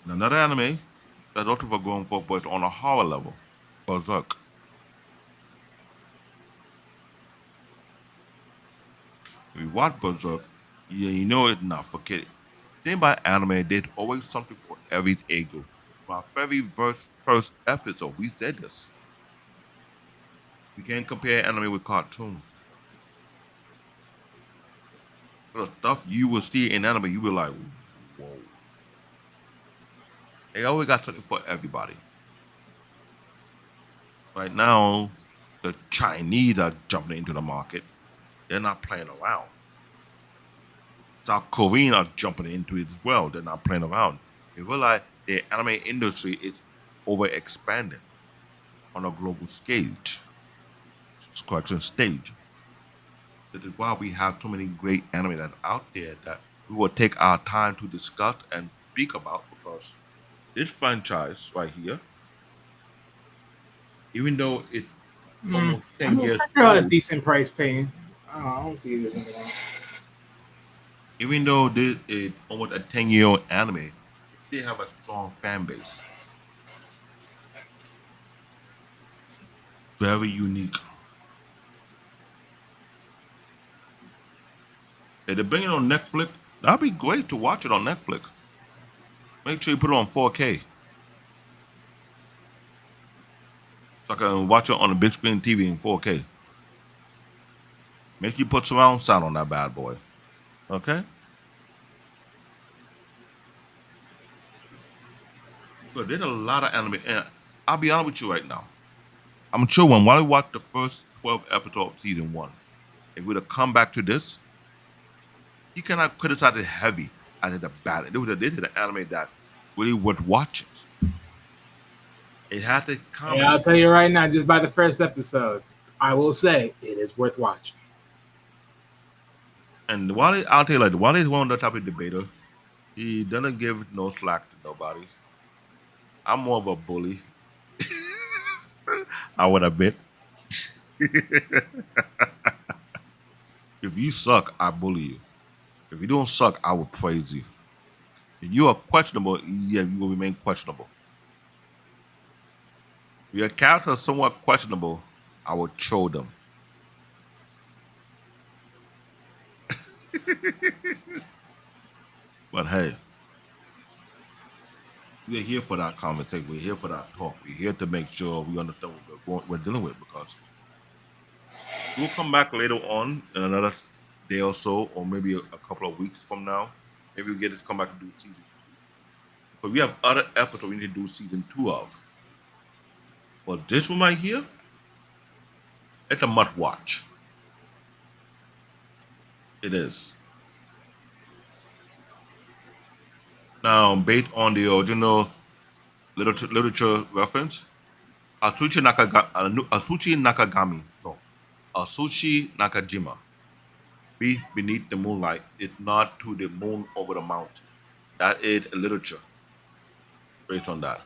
And another anime that's also for going for, but on a horror level, Berserk. If you watch Berserk, yeah, you know it's not for kids. Thing about anime, there's always something for every age group. My very first episode, we said this. We can't compare anime with cartoon. The stuff you will see in anime, you will like, whoa. They always got something for everybody. Right now, the Chinese are jumping into the market. They're not playing around. South Korean are jumping into it as well. They're not playing around. They realize the anime industry is overexpanding on a global stage. That is why we have so many great anime that's out there that we will take our time to discuss and speak about because this franchise right here, even though it's almost I 10 mean, years Crunchyroll has old, decent price paying. I don't see it as anything wrong. even though this is almost a 10-year-old anime, it still have a strong fan base. Very unique. If they bring it on Netflix, that'd be great to watch it on Netflix. Make sure you put it on 4K so I can watch it on a big screen TV in 4K. Make sure you put surround sound on that bad boy. Okay? But there's a lot of anime, and I'll be honest with you right now. I'm sure while I watched the first 12 episodes of season one, if we'd have come back to this, you cannot criticize it heavy as it a bad. This is an anime that really worth watching. It has the Hey, I'll comedy. tell you right now, just by the first episode, I will say it is worth watching. And I'll tell you like while he's one of the type of debater, he doesn't give no slack to nobody. I'm more of a bully. I would admit. If you suck, I bully you. If you don't suck, I will praise you. If you are questionable, yeah, you will remain questionable. If your character is somewhat questionable, I will troll them. But hey, we're here for that conversation. We're here for that talk. We're here to make sure we understand what we're dealing with because we'll come back later on in another day or so, or maybe a couple of weeks from now. Maybe we get to come back and do season two. But we have other episodes we need to do season two of. But this one right here, it's a must watch. It is. Now, based on the original literature reference, Atsushi Nakagami, no, Atsushi Nakajima, Be Beneath the Moonlight is not to the moon over the mountain. That is literature based on that.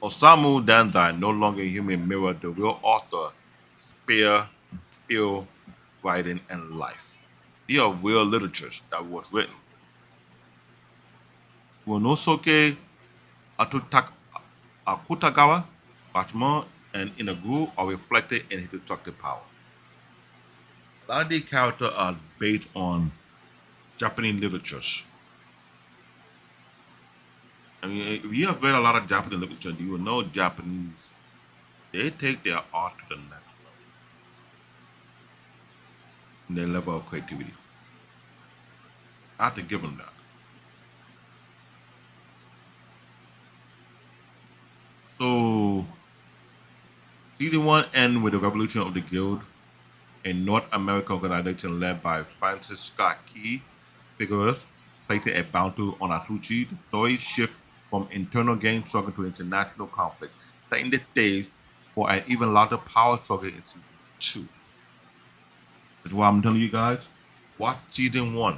Osamu Dazai, no longer a human mirror, the real author, spare, ill, writing, and life. These are real literatures that was written. Wonosuke Atutak- Akutagawa, Bachman, and Inaguru are reflected in his destructive power. A lot of these characters are based on Japanese literatures. I mean, if you have read a lot of Japanese literature, you will know Japanese, they take their art to the next level, in their level of creativity. I have to give them that. So, season one ends with the revolution of the Guild, a North American organization led by Francis Scott Key Figueres, placing a bounty on Atsushi. The story shifts from internal game struggle to international conflict, setting the stage for an even larger power struggle in season two. That's why I'm telling you guys, watch season one.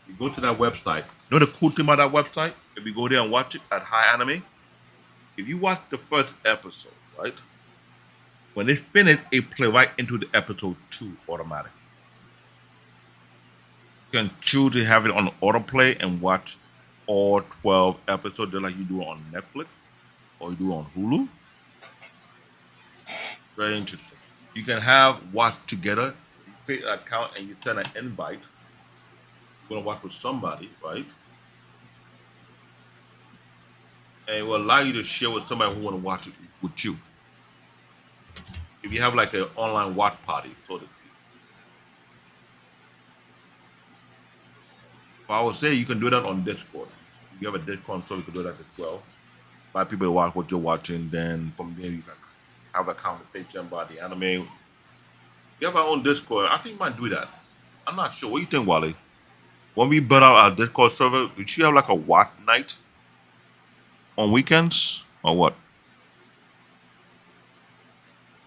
You go to that website. You know the cool thing about that website? If you go there and watch it at High Anime, if you watch the first episode, right? When they finish, it play right into the episode two automatically. You can choose to have it on autoplay and watch all 12 episodes just like you do on Netflix or you do on Hulu. Very interesting. You can have watch together. You create an account and you send an invite. You're gonna watch with somebody, right? And it will allow you to share with somebody who want to watch it with you. If you have like an online watch party, so to speak. But I would say you can do that on Discord. If you have a Discord, so you can do that as well. Let people watch what you're watching. Then from there you can have a conversation about the anime. You have our own Discord. I think you might do that. I'm not sure. What do you think, Wally? When we build out our Discord server, we should have like a watch night on weekends or what?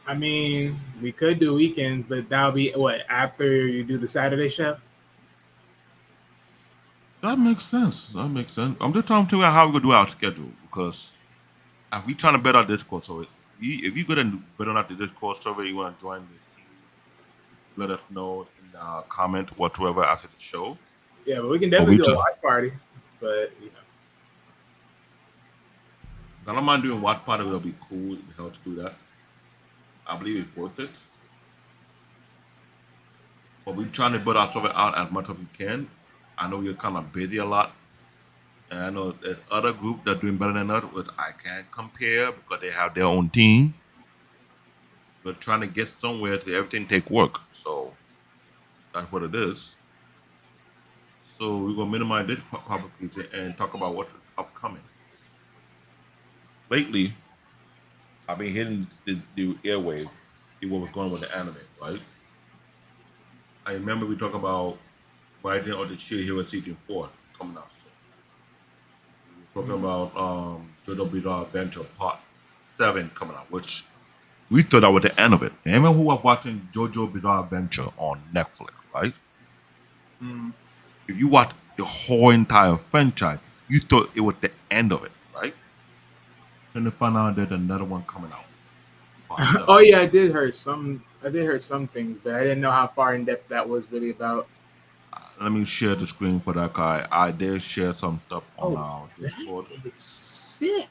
I mean, we could do weekends, but that'll be what after you do the Saturday show. That makes sense. That makes sense. I'm just trying to figure out how we could do our schedule because if we trying to build our Discord server, if you go and build out the Discord server, you want to join the team, let us know in the comment whatsoever after the show. Yeah, but we can But definitely we do a just, watch party. But I don't mind doing watch party. It'll be cool. It'll help to do that. I believe it's worth it. But we're trying to build our server out as much as we can. I know we're kind of busy a lot. And I know there's other groups that are doing better than us, which I can't compare because they have their own team. We're trying to get somewhere so everything take work. So that's what it is. So we're gonna minimize this publication and talk about what's upcoming. Lately, I've been hitting the airwave, see what was going on with the anime, right? I remember we talked about writing of the Shield Hero season 4 coming out soon. We were talking about JoJo Bizarre Adventure Part 7 coming out, which we thought that was the end of it. Anyone who was watching JoJo Bizarre Adventure on Netflix, right? mm, If you watch the whole entire franchise, you thought it was the end of it, right? Then to find out there's another one coming out, part oh 7. yeah, I did hear some. I did hear some things, but I didn't know how far in depth that was really about. Let me share the screen for that guy. I did share some stuff on Oh, our that Discord. is sick.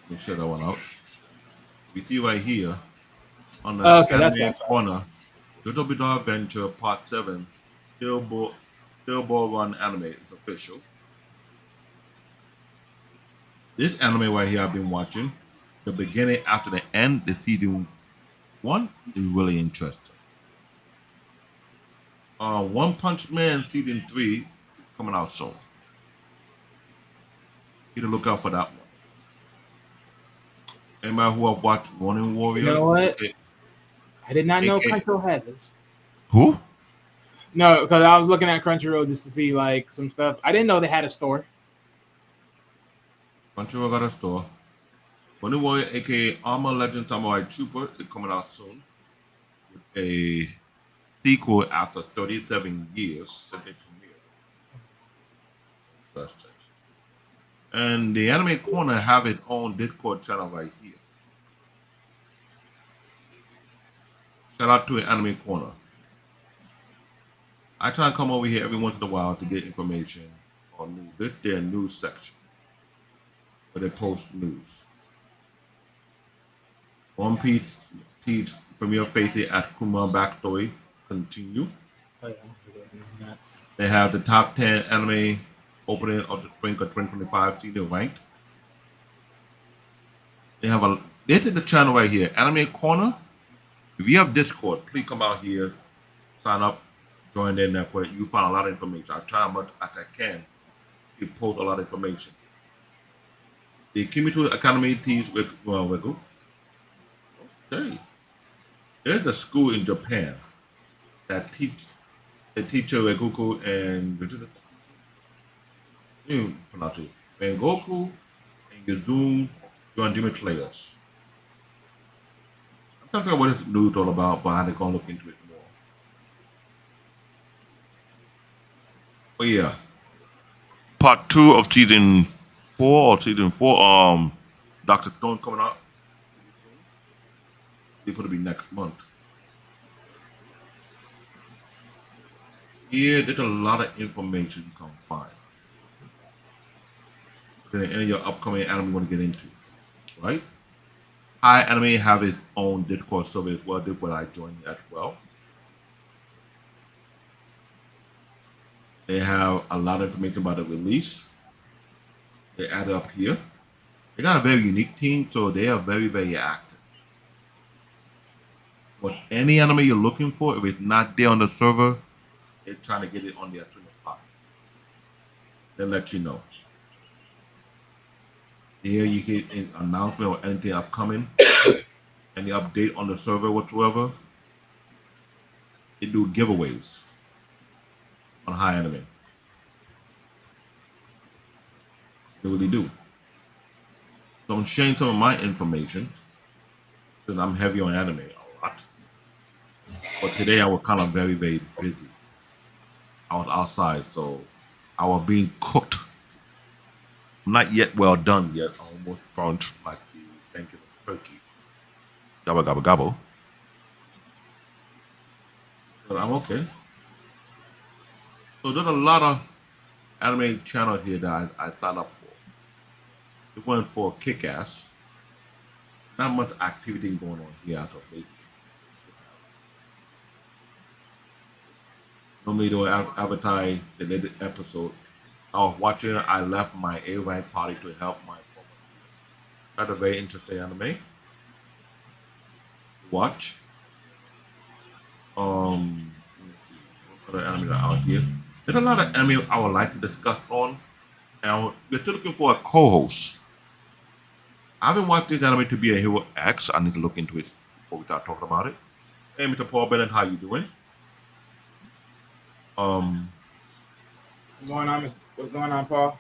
Let me share that one out. We see right here on the Okay, that's what I anime saw. corner, JoJo Bizarre Adventure Part 7, Billboard Run Anime is official. This anime right here I've been watching, the beginning after the end, the season 1 is really interesting. One Punch Man season 3 is coming out soon. Be to look out for that one. Anybody who have watched Running You Warrior, know what? aka, I did not know aka Crunchyroll had this. who? No, because I was looking at Crunchyroll just to see like some stuff. I didn't know they had a store. Crunchyroll got a store. Running Warrior, aka Armor Legend Samurai Trooper, is coming out soon with a sequel after 37 years since it premiered. Interesting. And the Anime Corner have its own Discord channel right here. Shout out to Anime Corner. I try and come over here every once in a while to get information on news. This is their news section where they post news. One Piece teach Premier Fate as Kuma backstory continue. Oh, yeah. Nuts. They have the top 10 anime opening of the spring of 2025 season ranked. They have a this is the channel right here, Anime Corner. If you have Discord, please come out here, sign up, join their network. You find a lot of information. I try as much as I can to post a lot of information. The Kimitsu Academy teach with Wegu. Okay. There's a school in Japan that they teach Weguku and pronounce it. Goku and Yuzun join Demon Slayers. I'm trying to figure out what this news all about, but I had to go and look into it more. But yeah, part 2 of season 4, Dr. Stone coming out pretty soon. It's gonna be next month. Here, there's a lot of information you can find within any of your upcoming anime you want to get into, right? Hi Anime have its own Discord server as well. This where I joined as well. They have a lot of information about the release. They add it up here. They got a very unique team, so they are very, very active. What any anime you're looking for, if it's not there on the server, they're trying to get it on there as soon as possible. They let you know. Here you get an announcement or anything upcoming, any update on the server whatsoever. They do giveaways on High Anime. They really do. So I'm sharing some of my information because I'm heavy on anime a lot. But today I was kind of very, very busy. I was outside, so I was being cooked. I'm not yet well done yet. I almost burnt like the Thanksgiving turkey. Gobble, gobble, gobble. But I'm okay. So there's a lot of anime channels here that I signed up for. It went for Kick Ass. Not much activity going on here as of lately. Normally they will advertise the latest episode. I was watching. I left my A rank party to help my former team. That's a very interesting anime to watch. Let me see what other anime are out here. There's a lot of anime I would like to discuss on, and we're still looking for a co-host. I haven't watched this anime to be a hero X. I need to look into it before we start talking about it. Hey, Mr. Paul Bennett, how you doing? Um, What's going on, Paul?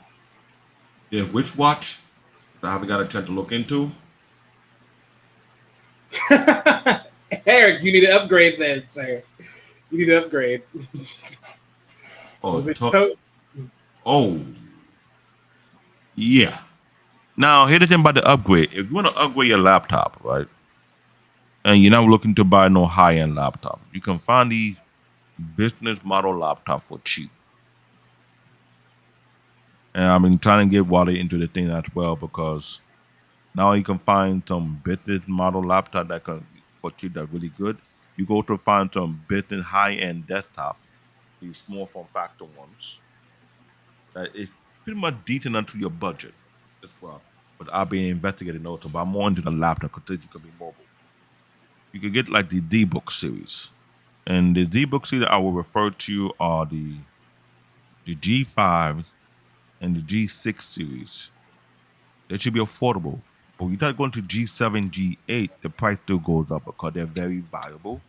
yeah, Witch Watch. I haven't got a chance to look into. Eric, you need to upgrade then, sir. You need to upgrade. Oh, With to- oh, yeah. Now, here's the thing about the upgrade. If you want to upgrade your laptop, right, and you're not looking to buy no high-end laptop, you can find these business model laptop for cheap. And I've been trying to get Wally into the thing as well because now you can find some business model laptop that can for cheap that's really good. You go to find some business high-end desktop, these small form factor ones that is pretty much decent unto your budget as well. But I've been investigating also, but I'm more into the laptop because you can be mobile. You can get like the D-Book series. And the D-Book series I will refer to are the G5 and the G6 series. They should be affordable. But when you start going to G7, G8, the price still goes up because they're very valuable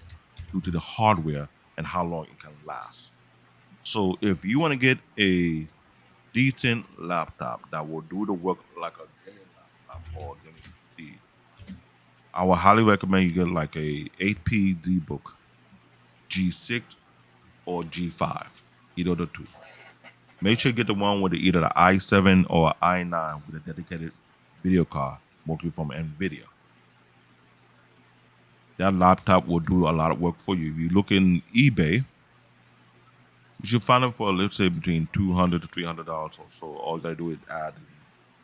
due to the hardware and how long it can last. So if you want to get a decent laptop that will do the work like a gaming laptop or gaming PC, I would highly recommend you get like a HP ZBook G6 or G5, either of the two. Make sure you get the one with either the i7 or i9 with a dedicated video card, mostly from NVIDIA. That laptop will do a lot of work for you. If you look in eBay, you should find them for let's say between $200 to $300 or so. All you gotta do is add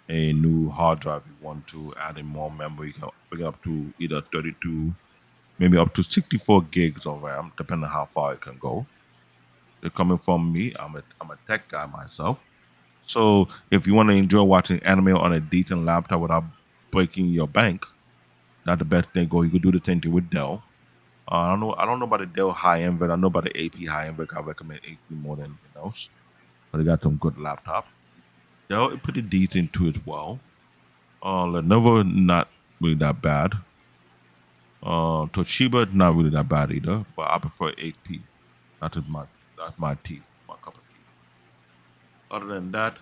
a new hard drive. If you want to add in more memory, you can bring it up to either 32, maybe up to 64 gigs of RAM, depending on how far it can go. They're coming from me. I'm a tech guy myself. So if you want to enjoy watching anime on a decent laptop without breaking your bank, that's the best thing to go. You could do the same thing with Dell. I don't know about the Dell high end, but I know about the AP high end. But I recommend AP more than anything else. But they got some good laptop. Dell is pretty decent too as well. Lenovo not really that bad. Toshiba not really that bad either. But I prefer AP. That's my tea, my cup of tea. Other than that,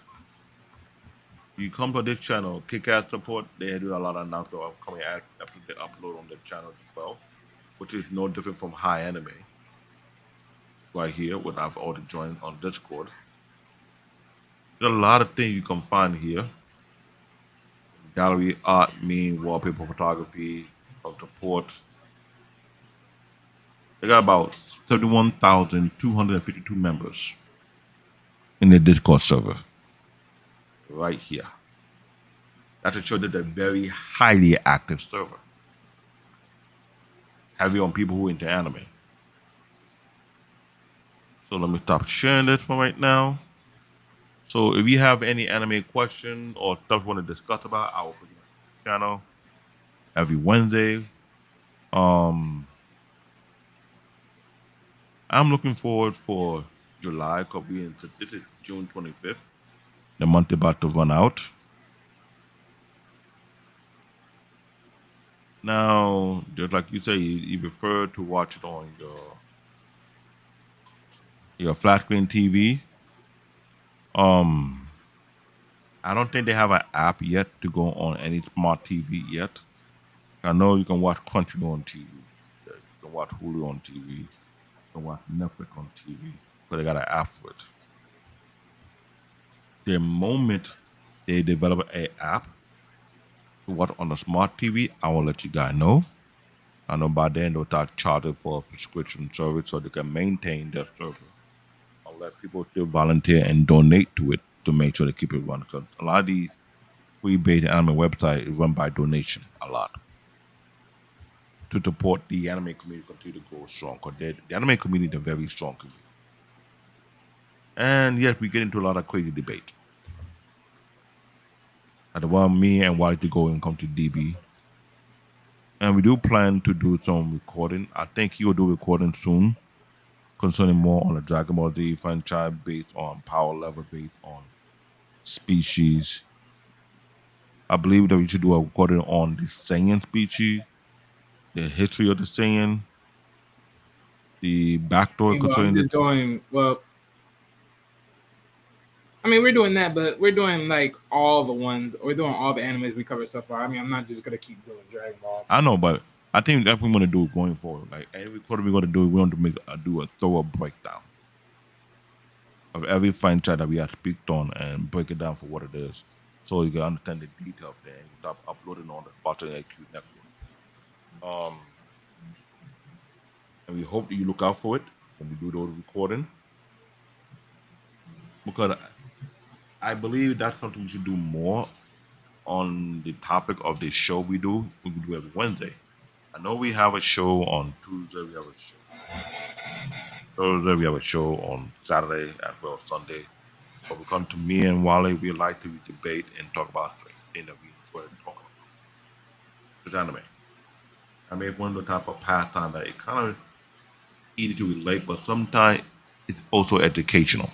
you come to this channel, Kick-Ass Support, they do a lot of announcements of coming after they upload on the channel as well, which is no different from High Anime. Right here, when I've already joined on Discord. There's a lot of things you can find here. Gallery, art, meme, wallpaper photography, of support. They got about 71,252 members in the Discord server right here. That to show that they're very highly active server. Heavy on people who are into anime. So let me stop sharing this for right now. So if you have any anime question or stuff you want to discuss about, I will put it on the channel every Wednesday. I'm looking forward for July because this is June 25th. The month about to run out. Now, just like you say, you prefer to watch it on your flat screen TV. I don't think they have an app yet to go on any smart TV yet. I know you can watch Crunchy on TV. You can watch Hulu on TV. You can watch Netflix on TV. But they got an app for it. The moment they develop an app to watch on the smart TV, I will let you guys know. I know by then they'll start charging for a prescription service so they can maintain their server. I'll let people still volunteer and donate to it to make sure they keep it running. So a lot of these free-based anime websites is run by donation a lot to support the anime community continue to grow strong. Because the anime community is a very strong community. And yes, we get into a lot of crazy debate. At the one me and Wally to go and come to DB. And we do plan to do some recording. I think he will do recording soon concerning more on the Dragon Ball Z franchise based on power level, based on species. I believe that we should do a recording on the Saiyan species, the history of the Saiyan, the backstory Well, I'm concerning just it. doing well. I mean, we're doing that, but we're doing like all the ones. We're doing all the animes we covered so far. I mean, I'm not just gonna keep doing Dragon Ball. I know, but I think that's what we're gonna do going forward. Like every recording we're gonna do, we want to do a thorough breakdown of every franchise that we have speaked on and break it down for what it is, so you can understand the details there and stop uploading on the Bottom IQ network. And we hope that you look out for it when we do those recording, because I believe that's something we should do more on the topic of the show we do every Wednesday. I know we have a show on Tuesday, we have a show Thursday, we have a show on Saturday as well as Sunday. But we come to me and Wally, we like to debate and talk about things that we enjoy talking about. It's anime. I mean, it's one of the type of pastime that it kind of easy to relate, but sometimes it's also educational.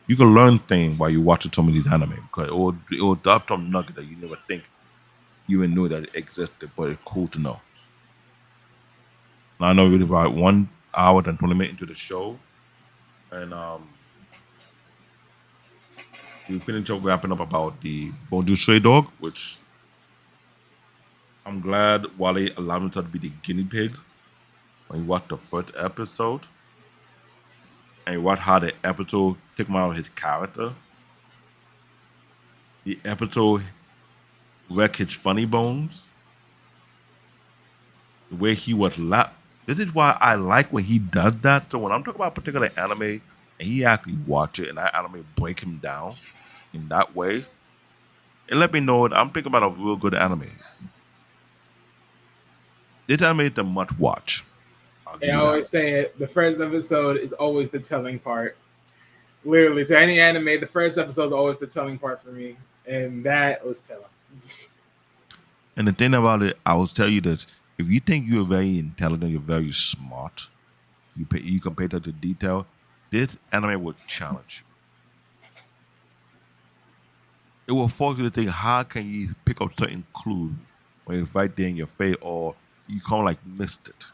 You can learn things while you're watching some of these anime because it will drop some nugget that you never think you even knew that it existed, but it's cool to know. Now I know we're about 1 hour and 20 minutes into the show, and we finished up wrapping up about the Bungo Stray Dog, which I'm glad Wally allowed himself to be the guinea pig when he watched the first episode, and he watched how the episode took him out of his character. The episode wrecked his funny bones. The way he was This is why I like when he does that. So when I'm talking about particular anime and he actually watch it and that anime break him down in that way, it let me know that I'm thinking about a real good anime. This anime is a must watch. I always say it. The first episode is always the telling part. Literally, to any anime, the first episode is always the telling part for me, and that was telling. And the thing about it, I will tell you this: if you think you're very intelligent, you're very smart, you can pay attention to detail. This anime will challenge you. It will force you to think, how can you pick up certain clues when it's right there in your face, or you kind of like missed it.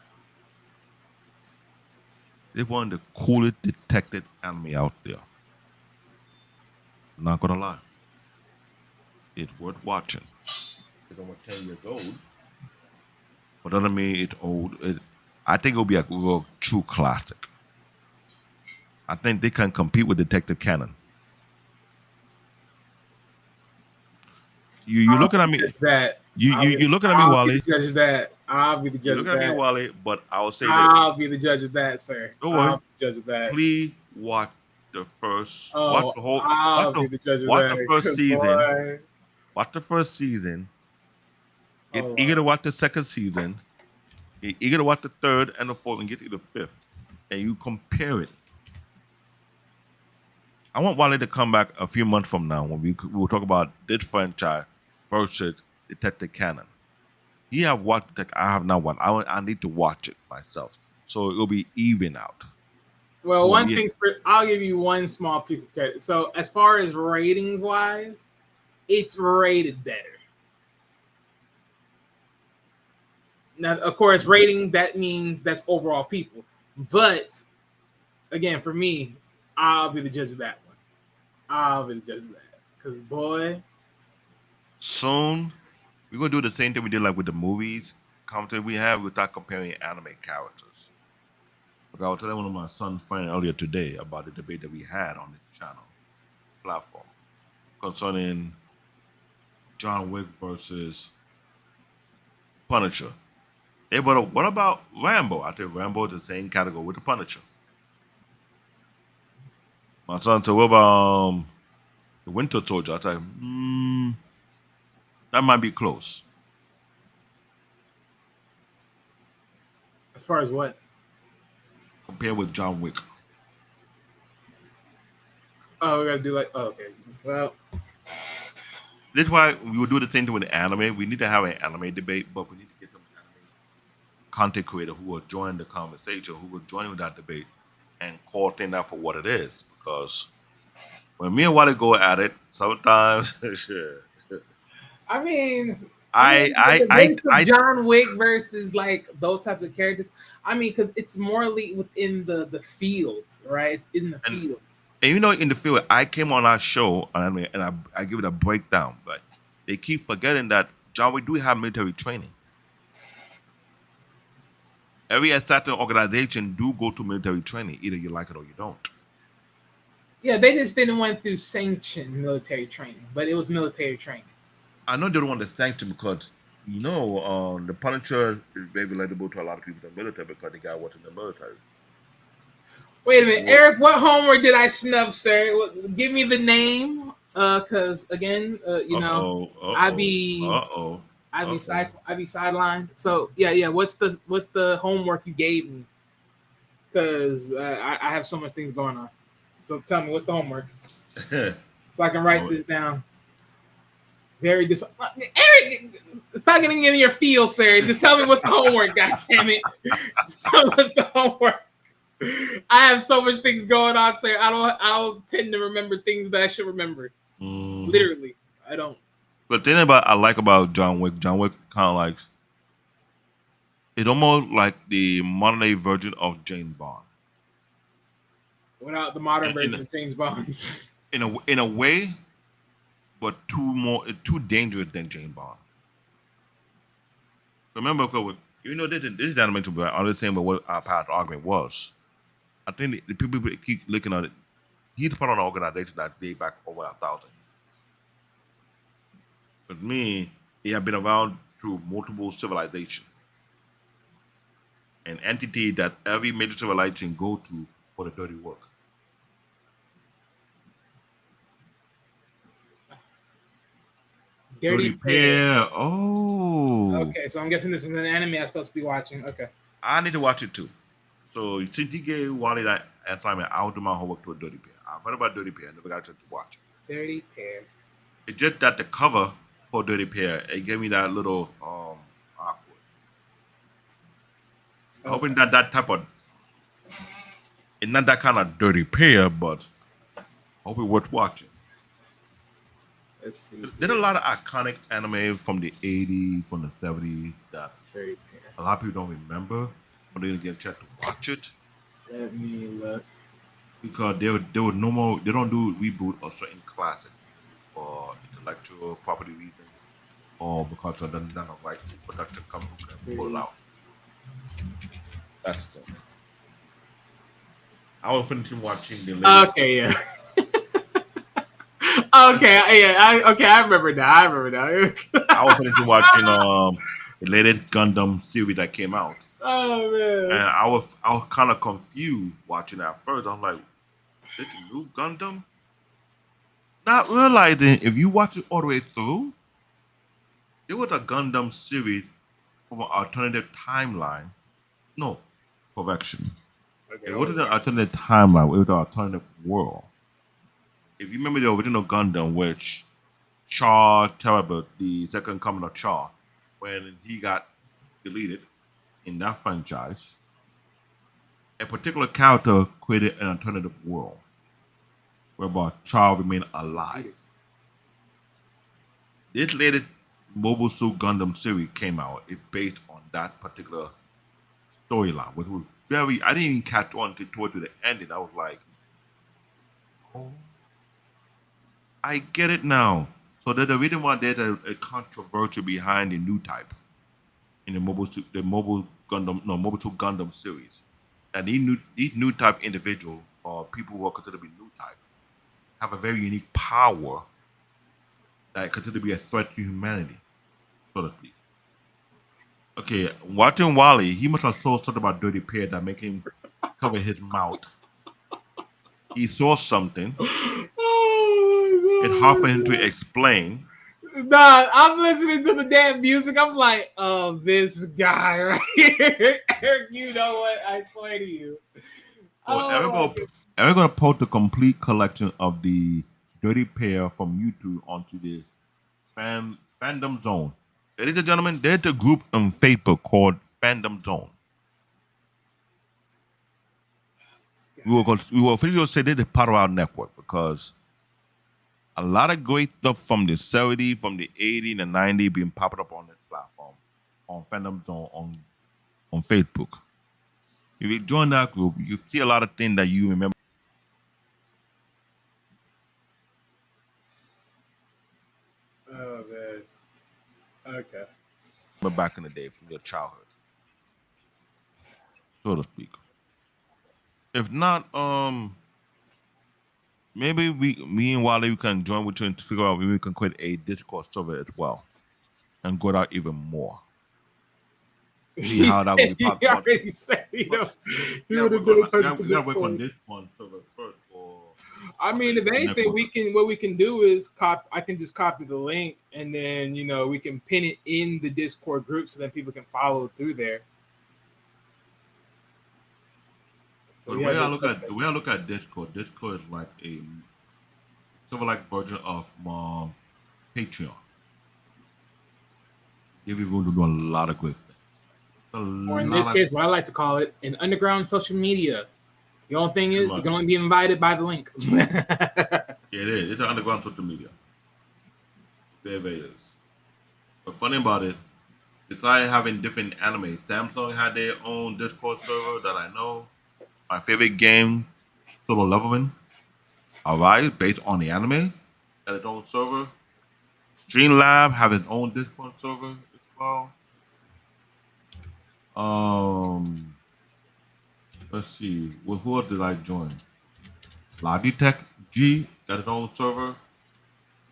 It's one of the coolest detective anime out there. Not gonna lie, it's worth watching. It's almost 10 years old, but doesn't mean it's old. I think it'll be a real true classic. I think they can compete with Detective Canon. You looking at me? That You looking at me, how can Wally? you judge that? I'll be the You're judge of looking at me, that. Wally, but I will say this. I'll be the judge of that, sir. Don't I'll worry. be the judge of that. Please watch the first. Watch Oh, the whole. Watch I'll the. be the judge of Watch the that. first Cause season. boy, Watch the first season. Get oh eager Lord. to watch the second season. Get eager to watch the third and the fourth, and get to the fifth, and you compare it. I want Wally to come back a few months from now when we will talk about this franchise versus Detective Canon. He have watched it. I have not watched. I need to watch it myself, so it'll be even out. Well, So one thing I'll give you one small piece of credit. So as far as ratings wise, it's rated better. Now, of course, rating that means that's overall people. But again, for me, I'll be the judge of that one. I'll be the judge of that. Cause boy, soon we're gonna do the same thing we did like with the movies content we have. We'll start comparing anime characters. Like I was telling one of my son's friends earlier today about the debate that we had on this channel platform concerning John Wick versus Punisher. Hey, but what about Rambo? I think Rambo is the same category with the Punisher. My son said, what about the Winter Soldier? I was like, that might be close. as far as what? Compared with John Wick. Oh, we gotta do like okay. Well, This is why we will do the same thing with the anime. We need to have an anime debate, but we need to get some anime content creator who will join the conversation, who will join with that debate and call things out for what it is. Because when me and Wally go at it, sometimes I mean, the I debates of John Wick versus like those types of characters. I mean, because it's morally within the fields, right? It's in the and fields. And you know, in the field, I came on our show and I give it a breakdown, but they keep forgetting that John, we do have military training. Every certain organization do go to military training, either you like it or you don't. Yeah, they just didn't went through sanctioned military training, but it was military training. I know they don't want to sanction because the Punisher is very relatable to a lot of people in the military because the guy was in the military. Wait a minute, What? Eric. What homework did I snub, sir? Give me the name, because again, I be Uh-oh. I be sidelined. So yeah. What's the homework you gave me? Because I have so much things going on. So tell me, what's the homework so I can write this down? Very Eric, stop getting in your field, sir. Just tell me what's the homework. God damn it! Just tell me what's the homework. I have so much things going on, sir. I don't tend to remember things that I should remember. Mhm. Literally, I don't. But the thing I like about John Wick kind of like it's almost like the modern day version of James Bond. Without the modern In, version of James Bond. in a way, but too dangerous than James Bond. Remember, this is animation, but I understand but what our past argument was. I think the people keep looking at it. He's part of an organization that date back over 1,000 years. With me, he had been around through multiple civilizations. An entity that every major civilization go to for the dirty work. Dirty Pair. Pair. Oh. Okay, so I'm guessing this is an anime I'm supposed to be watching. Okay. I need to watch it too. So since he gave Wally that assignment, I'll do my homework to a Dirty Pair. I've heard about Dirty Pair, never got a chance to watch it. Dirty Pair. It's just that the cover for Dirty Pair, it gave me that little awkward. I'm hoping that type of it's not that kind of Dirty Pair, but I hope it's worth watching. Let's see. There's a lot of iconic anime from the 80s, from the 70s that Dirty Pair. a lot of people don't remember, but they didn't get a chance to watch it. Let me look. Because they were no more, they don't do reboot of certain classics for intellectual property reasons or because of none of right production company can pull it out. That's the thing. I was finishing watching the latest. Okay, yeah. Okay, yeah. I remember now. I was finishing watching the latest Gundam series that came out, Oh and man. I was kind of confused watching that first. I'm like, "This the new Gundam?" Not realizing if you watch it all the way through, there was a Gundam series from an alternative timeline. No, correction. Okay, It hold wasn't an on. alternative timeline. It was an alternative world. If you remember the original Gundam, which Char Terrible, the second coming of Char, when he got deleted in that franchise, a particular character created an alternative world whereby Char remained alive. This latest Mobile Suit Gundam series came out. It based on that particular storyline, which was very. I didn't even catch on to toward to the ending. I was like, oh, I get it now. So there's a reason why there's a controversy behind the new type in the mobile Gundam, no Mobile Suit Gundam series. And these new type individual or people who are considered to be new type have a very unique power that considered to be a threat to humanity, so to speak. Okay, watching Wally, he must have saw something about Dirty Pair that make him cover his mouth. He saw something. It's hard for him to Oh, explain. nah, I'm listening to the damn music. I'm like, oh, this guy right here. Eric, you know what? I swear to you. So Oh my god. Eric gonna post the complete collection of the Dirty Pair from YouTube onto the fandom zone. Ladies and gentlemen, there's a group on Facebook called Fandom Zone. This We will officially say they're the part of our network because a lot of great stuff from the 70s, from the 80s, and 90s being popping up on this platform on Fandom Zone on Facebook. If you join that group, you see a lot of things that you remember guy. Oh man. Okay. back in the day from your childhood, so to speak. If not, maybe me and Wally, we can join with you and figure out maybe we can create a Discord server as well and go out even more. See He how that will said be he possible. already said he We would gotta have work on done that. touch the We gotta work on Discord. this one server first, or I on mean, if the anything, network. what we can do is I can just copy the link and then we can pin it in the Discord group so that people can follow through there. So So the yeah, way I this look at website. Discord is like a server like version of Patreon. Give you room to do a lot of great things. A Or in lot this of case, what I like to call it, an underground social media. The only thing pretty is, you much. can only be invited by the link. Yeah, it is. It's an underground social media. Very, very is. But funny about it, besides having different anime, Samsung had their own Discord server that I know. My favorite game, Solo Leveling, Arise, based on the anime, had its own server. Streamlab have its own Discord server as well. Um, let's see, who else did I join? Logitech G got its own server.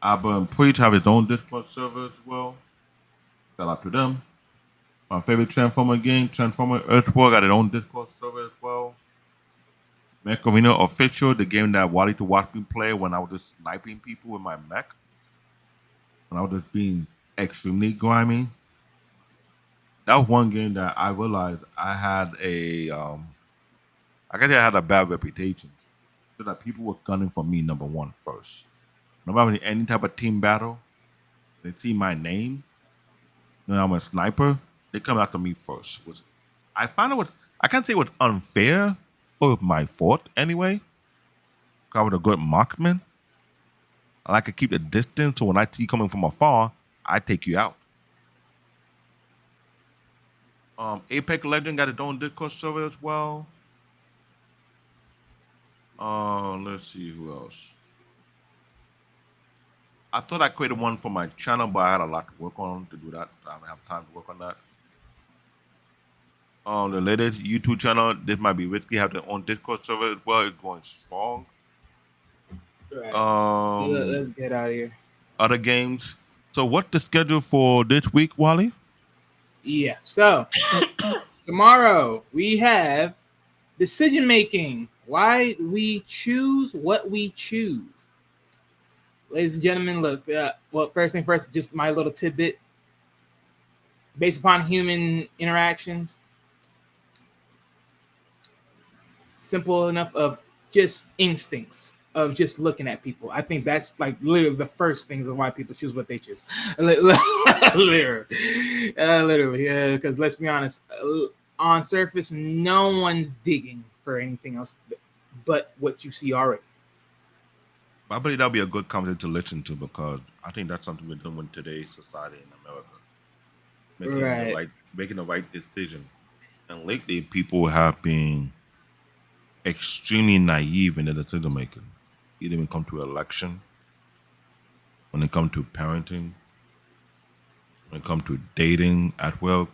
Abba and Preach have its own Discord server as well. Shout out to them. My favorite Transformer game, Transformer Earthworld, got its own Discord server as well. Mech Arena Official, the game that Wally to watch me play when I was just sniping people with my mech, when I was just being extremely grimy. That was one game that I realized I had I guess I had a bad reputation. So that people were gunning for me number one first. No matter any type of team battle, they see my name, I'm a sniper, they come after me first. I found it was I can't say it was unfair or my fault anyway. 'Cause I was a good marksman. I like to keep the distance, so when I see you coming from afar, I take you out. Apex Legend got its own Discord server as well. Let's see who else. I thought I created one for my channel, but I had a lot to work on to do that. I don't have time to work on that. The latest YouTube channel, this might be risky, have their own Discord server as well. It's going strong. Right. Um, Let's get out of here. Other games. So, what's the schedule for this week, Wally? Yeah. So tomorrow we have decision making. Why we choose what we choose. Ladies and gentlemen, look. Well, first thing first, just my little tidbit. Based upon human interactions, simple enough of just instincts of just looking at people. I think that's like literally the first things of why people choose what they choose. Literally, literally. Because let's be honest, on surface, no one's digging for anything else but what you see already. I believe that'll be a good content to listen to because I think that's something we're doing in today's society in America. Right. Making the right decision. And lately people have been extremely naive in their decision making. Either when it comes to election, when it comes to parenting, when it comes to dating, as well,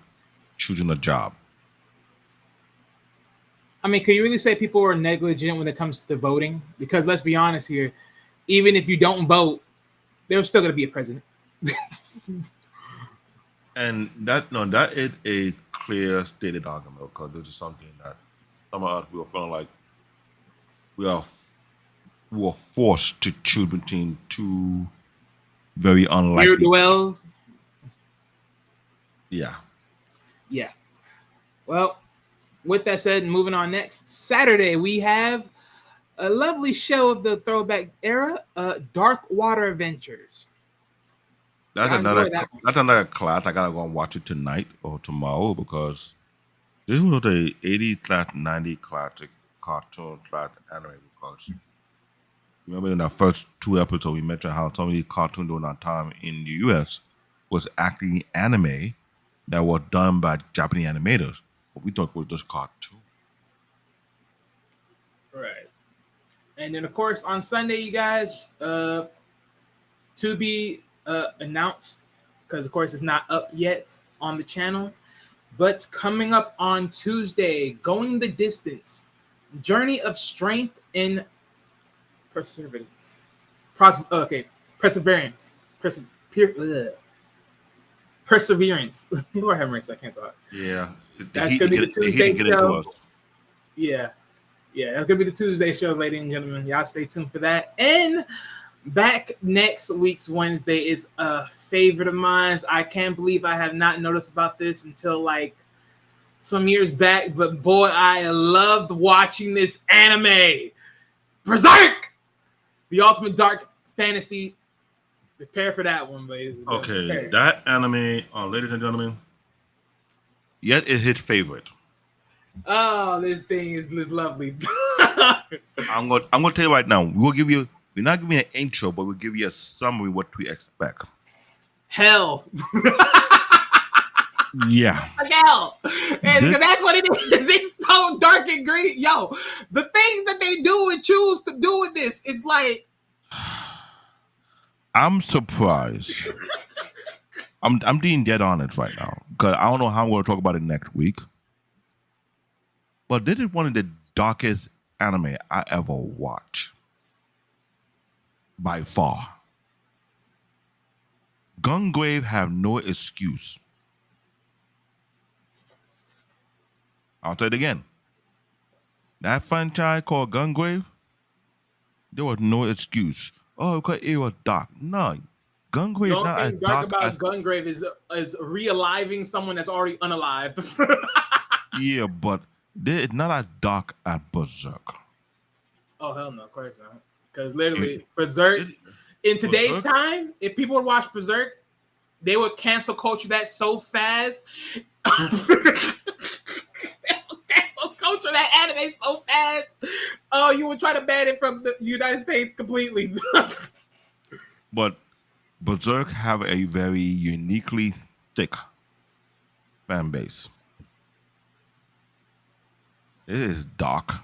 choosing a job. I mean, can you really say people are negligent when it comes to voting? Because let's be honest here, even if you don't vote, there's still going to be a president. And that is a clear stated argument because this is something that some of us we are feeling like we are we are forced to choose between two very Near unlikely. dwells. Yeah. Yeah. Well, with that said, moving on next. Saturday, we have a lovely show of the throwback era, Dark Water Adventures. That's I another enjoy that one. that's another class. I gotta go and watch it tonight or tomorrow because this was a 80/90 classic cartoon/anime because remember in the first two episodes we mentioned how some of these cartoons during that time in the US was actually anime that was done by Japanese animators. But we thought it was just cartoon. Right. And then, of course, on Sunday, you guys, to be announced, because, of course, it's not up yet on the channel. But coming up on Tuesday, Going the Distance, Journey of Strength and Perseverance. Perseverance. Perseverance. Lord have mercy, I can't talk. Yeah. That's going to be the Tuesday Get into show. us. Yeah. Yeah, that's going to be the Tuesday show, ladies and gentlemen. Y'all stay tuned for that. And back next week's Wednesday is a favorite of mine. I can't believe I have not noticed about this until like some years back, but boy, I loved watching this anime. Berserk! The ultimate dark fantasy. Prepare for that one, ladies. Okay, Prepare. that anime, ladies and gentlemen, yet it hit favorite. Oh, this thing is lovely. I'm gonna tell you right now. We're not giving you an intro, but we'll give you a summary of what we expect. Hell. Yeah. Hell. And that's what it is. It's so dark and gritty. Yo, the things that they do and choose to do with this, it's like I'm surprised. I'm being dead honest right now because I don't know how I'm going to talk about it next week. But this is one of the darkest anime I ever watched, by far. Gungrave have no excuse. I'll say it again. That franchise called Gungrave, there was no excuse. Oh, because it was dark. No, Gungrave the is not only as thing dark dark as about Gungrave is realiving someone that's already unalive. yeah, but it's not as dark as Berserk. Oh hell no, of course not. Because literally, Berserk in today's time, if people would watch Berserk, they would cancel culture that so fast. Cancel culture that anime so fast. Oh, you would try to ban it from the United States completely. But Berserk have a very uniquely thick fan base. It is dark.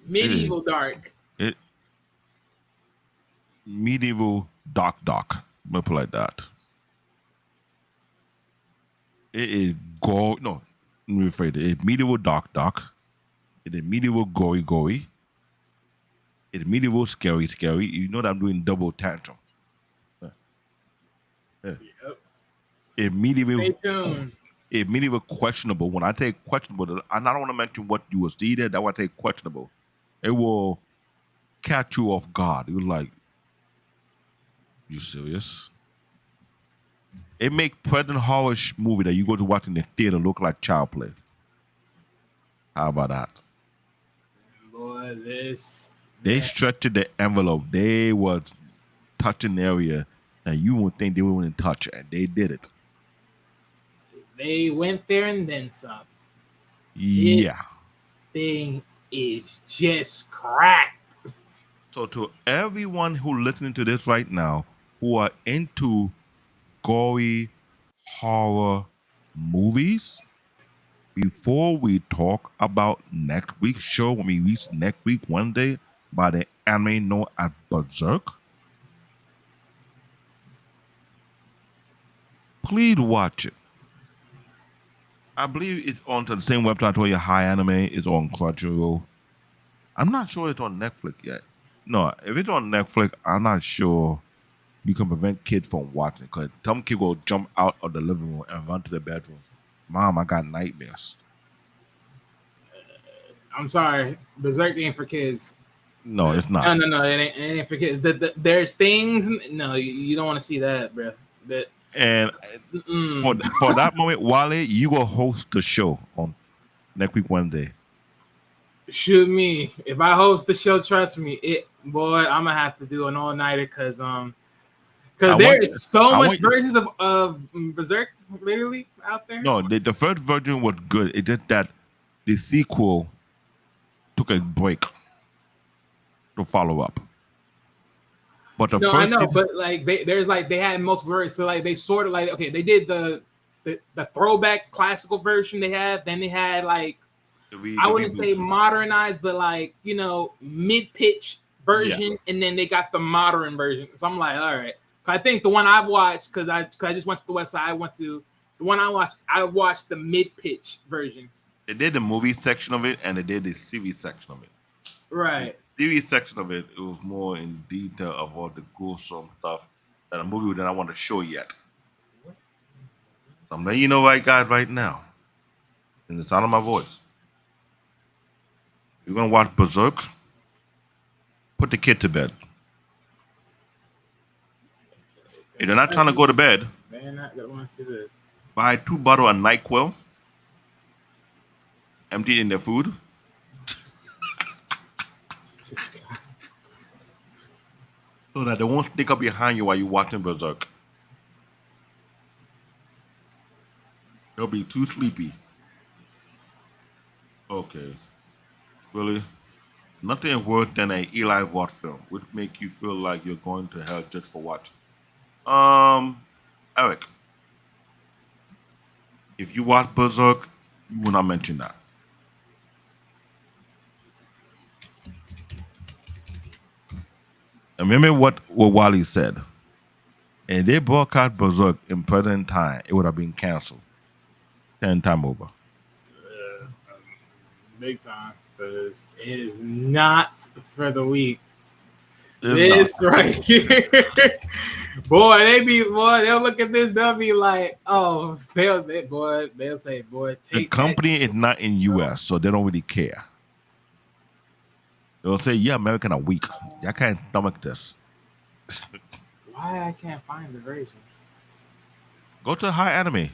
Medieval dark. It medieval dark. Let me put it like that. It is no. Let me rephrase it. It's medieval dark. It is medieval gory. It's medieval scary. You know that I'm doing double tantrum. Yep. immediately Stay tuned. immediately questionable. When I take questionable, I don't want to mention what you will see there. That why I take questionable. It will catch you off guard. You're like, you serious? It make present horror movie that you go to watch in the theater look like child play. How about that? Boy, this They man, stretched the envelope. They was touching the area that you would think they wouldn't touch, and they did it. they went there and then some. Yeah. This thing is just crack. So to everyone who listening to this right now, who are into gory horror movies, before we talk about next week's show, when we reach next week Wednesday, by the anime known as Berserk, please watch it. I believe it's on the same website where your high anime is on Crunchyroll. I'm not sure it's on Netflix yet. No, if it's on Netflix, I'm not sure you can prevent kids from watching it because some kid will jump out of the living room and run to the bedroom. Mom, I got nightmares. I'm sorry, Berserk ain't for kids. No, it's No, not. no, it ain't for kids. There's things. No, you don't want to see that, bro. That And for that moment, Wale, you will host the show on next week Wednesday. shoot me. If I host the show, trust me, boy, I'm gonna have to do an all nighter because there is so much versions of Berserk literally out there. No, the first version was good. It's just that the sequel took a break to follow up. But the No, first I know, season, but like they had multiple versions. So like they sort of like okay, they did the throwback classical version they had. Then they had like I wouldn't say modernized, but like mid pitch version, and then they got the modern version. So I'm like, all right. I think the one I watched because I just went to the website. I went to the one I watched. I watched the mid pitch version. they did the movie section of it and they did the series section of it. Right. The series section of it was more in detail of all the gruesome stuff that a movie that I want to show yet. So I'm letting you know right guys right now. In the sound of my voice. You're gonna watch Berserk. Put the kid to bed. If they're not trying to go to bed, They're not gonna want to see this. buy 2 bottles of NyQuil, empty it in their food. So that they won't sneak up behind you while you're watching Berserk. They'll be too sleepy. Okay. Really? Nothing worse than an Eli Roth film, which make you feel like you're going to hell just for watching. Eric, if you watch Berserk, you will not mention that. And remember what Wally said. And they broadcast Berserk in present time, it would have been canceled 10 times over. Big time, because it is not for the weak. It's This right here, boy, they'll look at this, they'll be like, oh, they'll say, boy, the take company is not in US, so they don't really care. They'll say, yeah, American are weak. I can't stomach this. Why I can't find the version? Go to High Anime.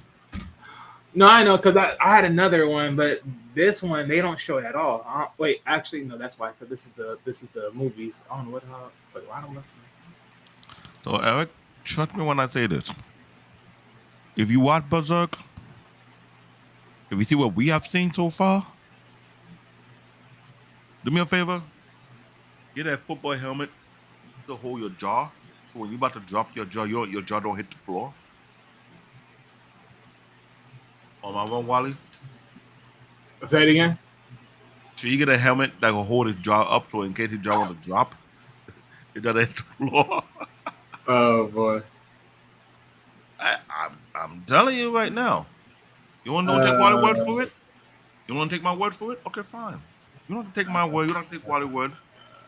No, I know, because I had another one, but this one they don't show it at all. Wait, actually, no, that's why. Because this is the movies. I don't know I don't know. So Eric, trust me when I say this. If you watch Berserk, if you see what we have seen so far, do me a favor. Get that football helmet to hold your jaw. So when you're about to drop your jaw, your jaw don't hit the floor. Am I wrong, Wally? Say it again. So you get a helmet that will hold his jaw up so in case his jaw want to drop, it doesn't hit the floor. Oh boy. I'm telling you right now. You want to take Wally's word for it? You want to take my word for it? Okay, fine. You don't have to take my word. You don't have to take Wally's word.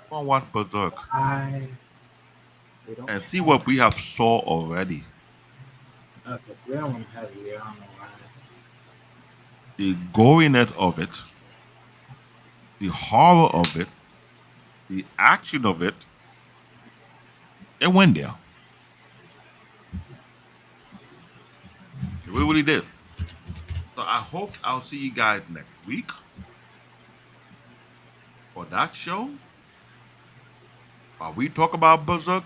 Go and watch Berserk. And see what we have saw already. Okay, so they don't want to have you. I don't know why. The goriness of it, the horror of it, the action of it, it went there. It really, really did. So I hope I'll see you guys next week for that show. While we talk about Berserk,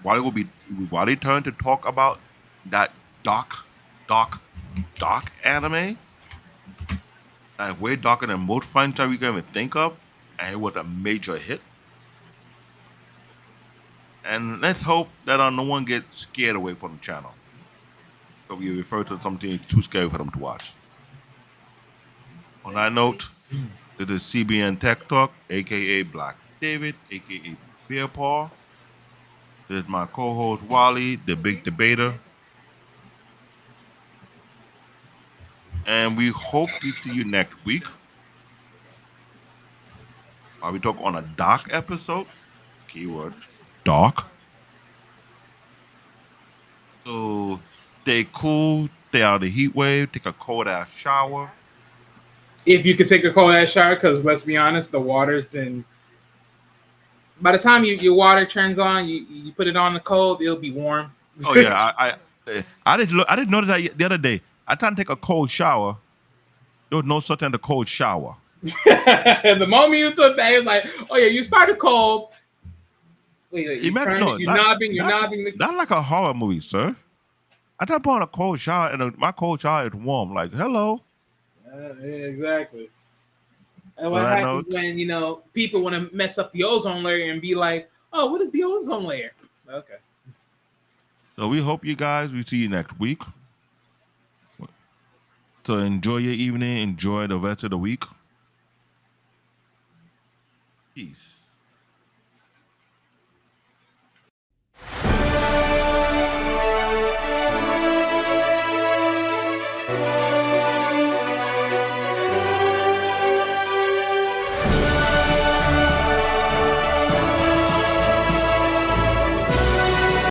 while he turn to talk about that dark, dark, dark anime, and way darker than most franchise we can even think of, and it was a major hit. And let's hope that no one gets scared away from the channel. So we refer to something too scary for them to watch. On that note, this is CBN Tech Talk, aka Black David, aka Beer Paw. This is my co-host Wally, the big debater. And we hope to see you next week. While we talk on a dark episode, keyword dark. So stay cool, stay out of the heat wave, take a cold ass shower. If you could take a cold ass shower, because let's be honest, the water's been. By the time your water turns on, you put it on the cold, it'll be warm. Oh yeah, I didn't notice that the other day. I tried to take a cold shower. There was no such thing as a cold shower. The moment you took that, it's like, oh yeah, you started cold. Wait, you're nodding. That's like a horror movie, sir. I tried to put on a cold shower, and my cold shower is warm. Like, hello. Yeah, exactly. And On what that happens note, when people want to mess up the ozone layer and be like, oh, what is the ozone layer? Okay. so we hope you guys. We see you next week. So enjoy your evening. Enjoy the rest of the week. Peace.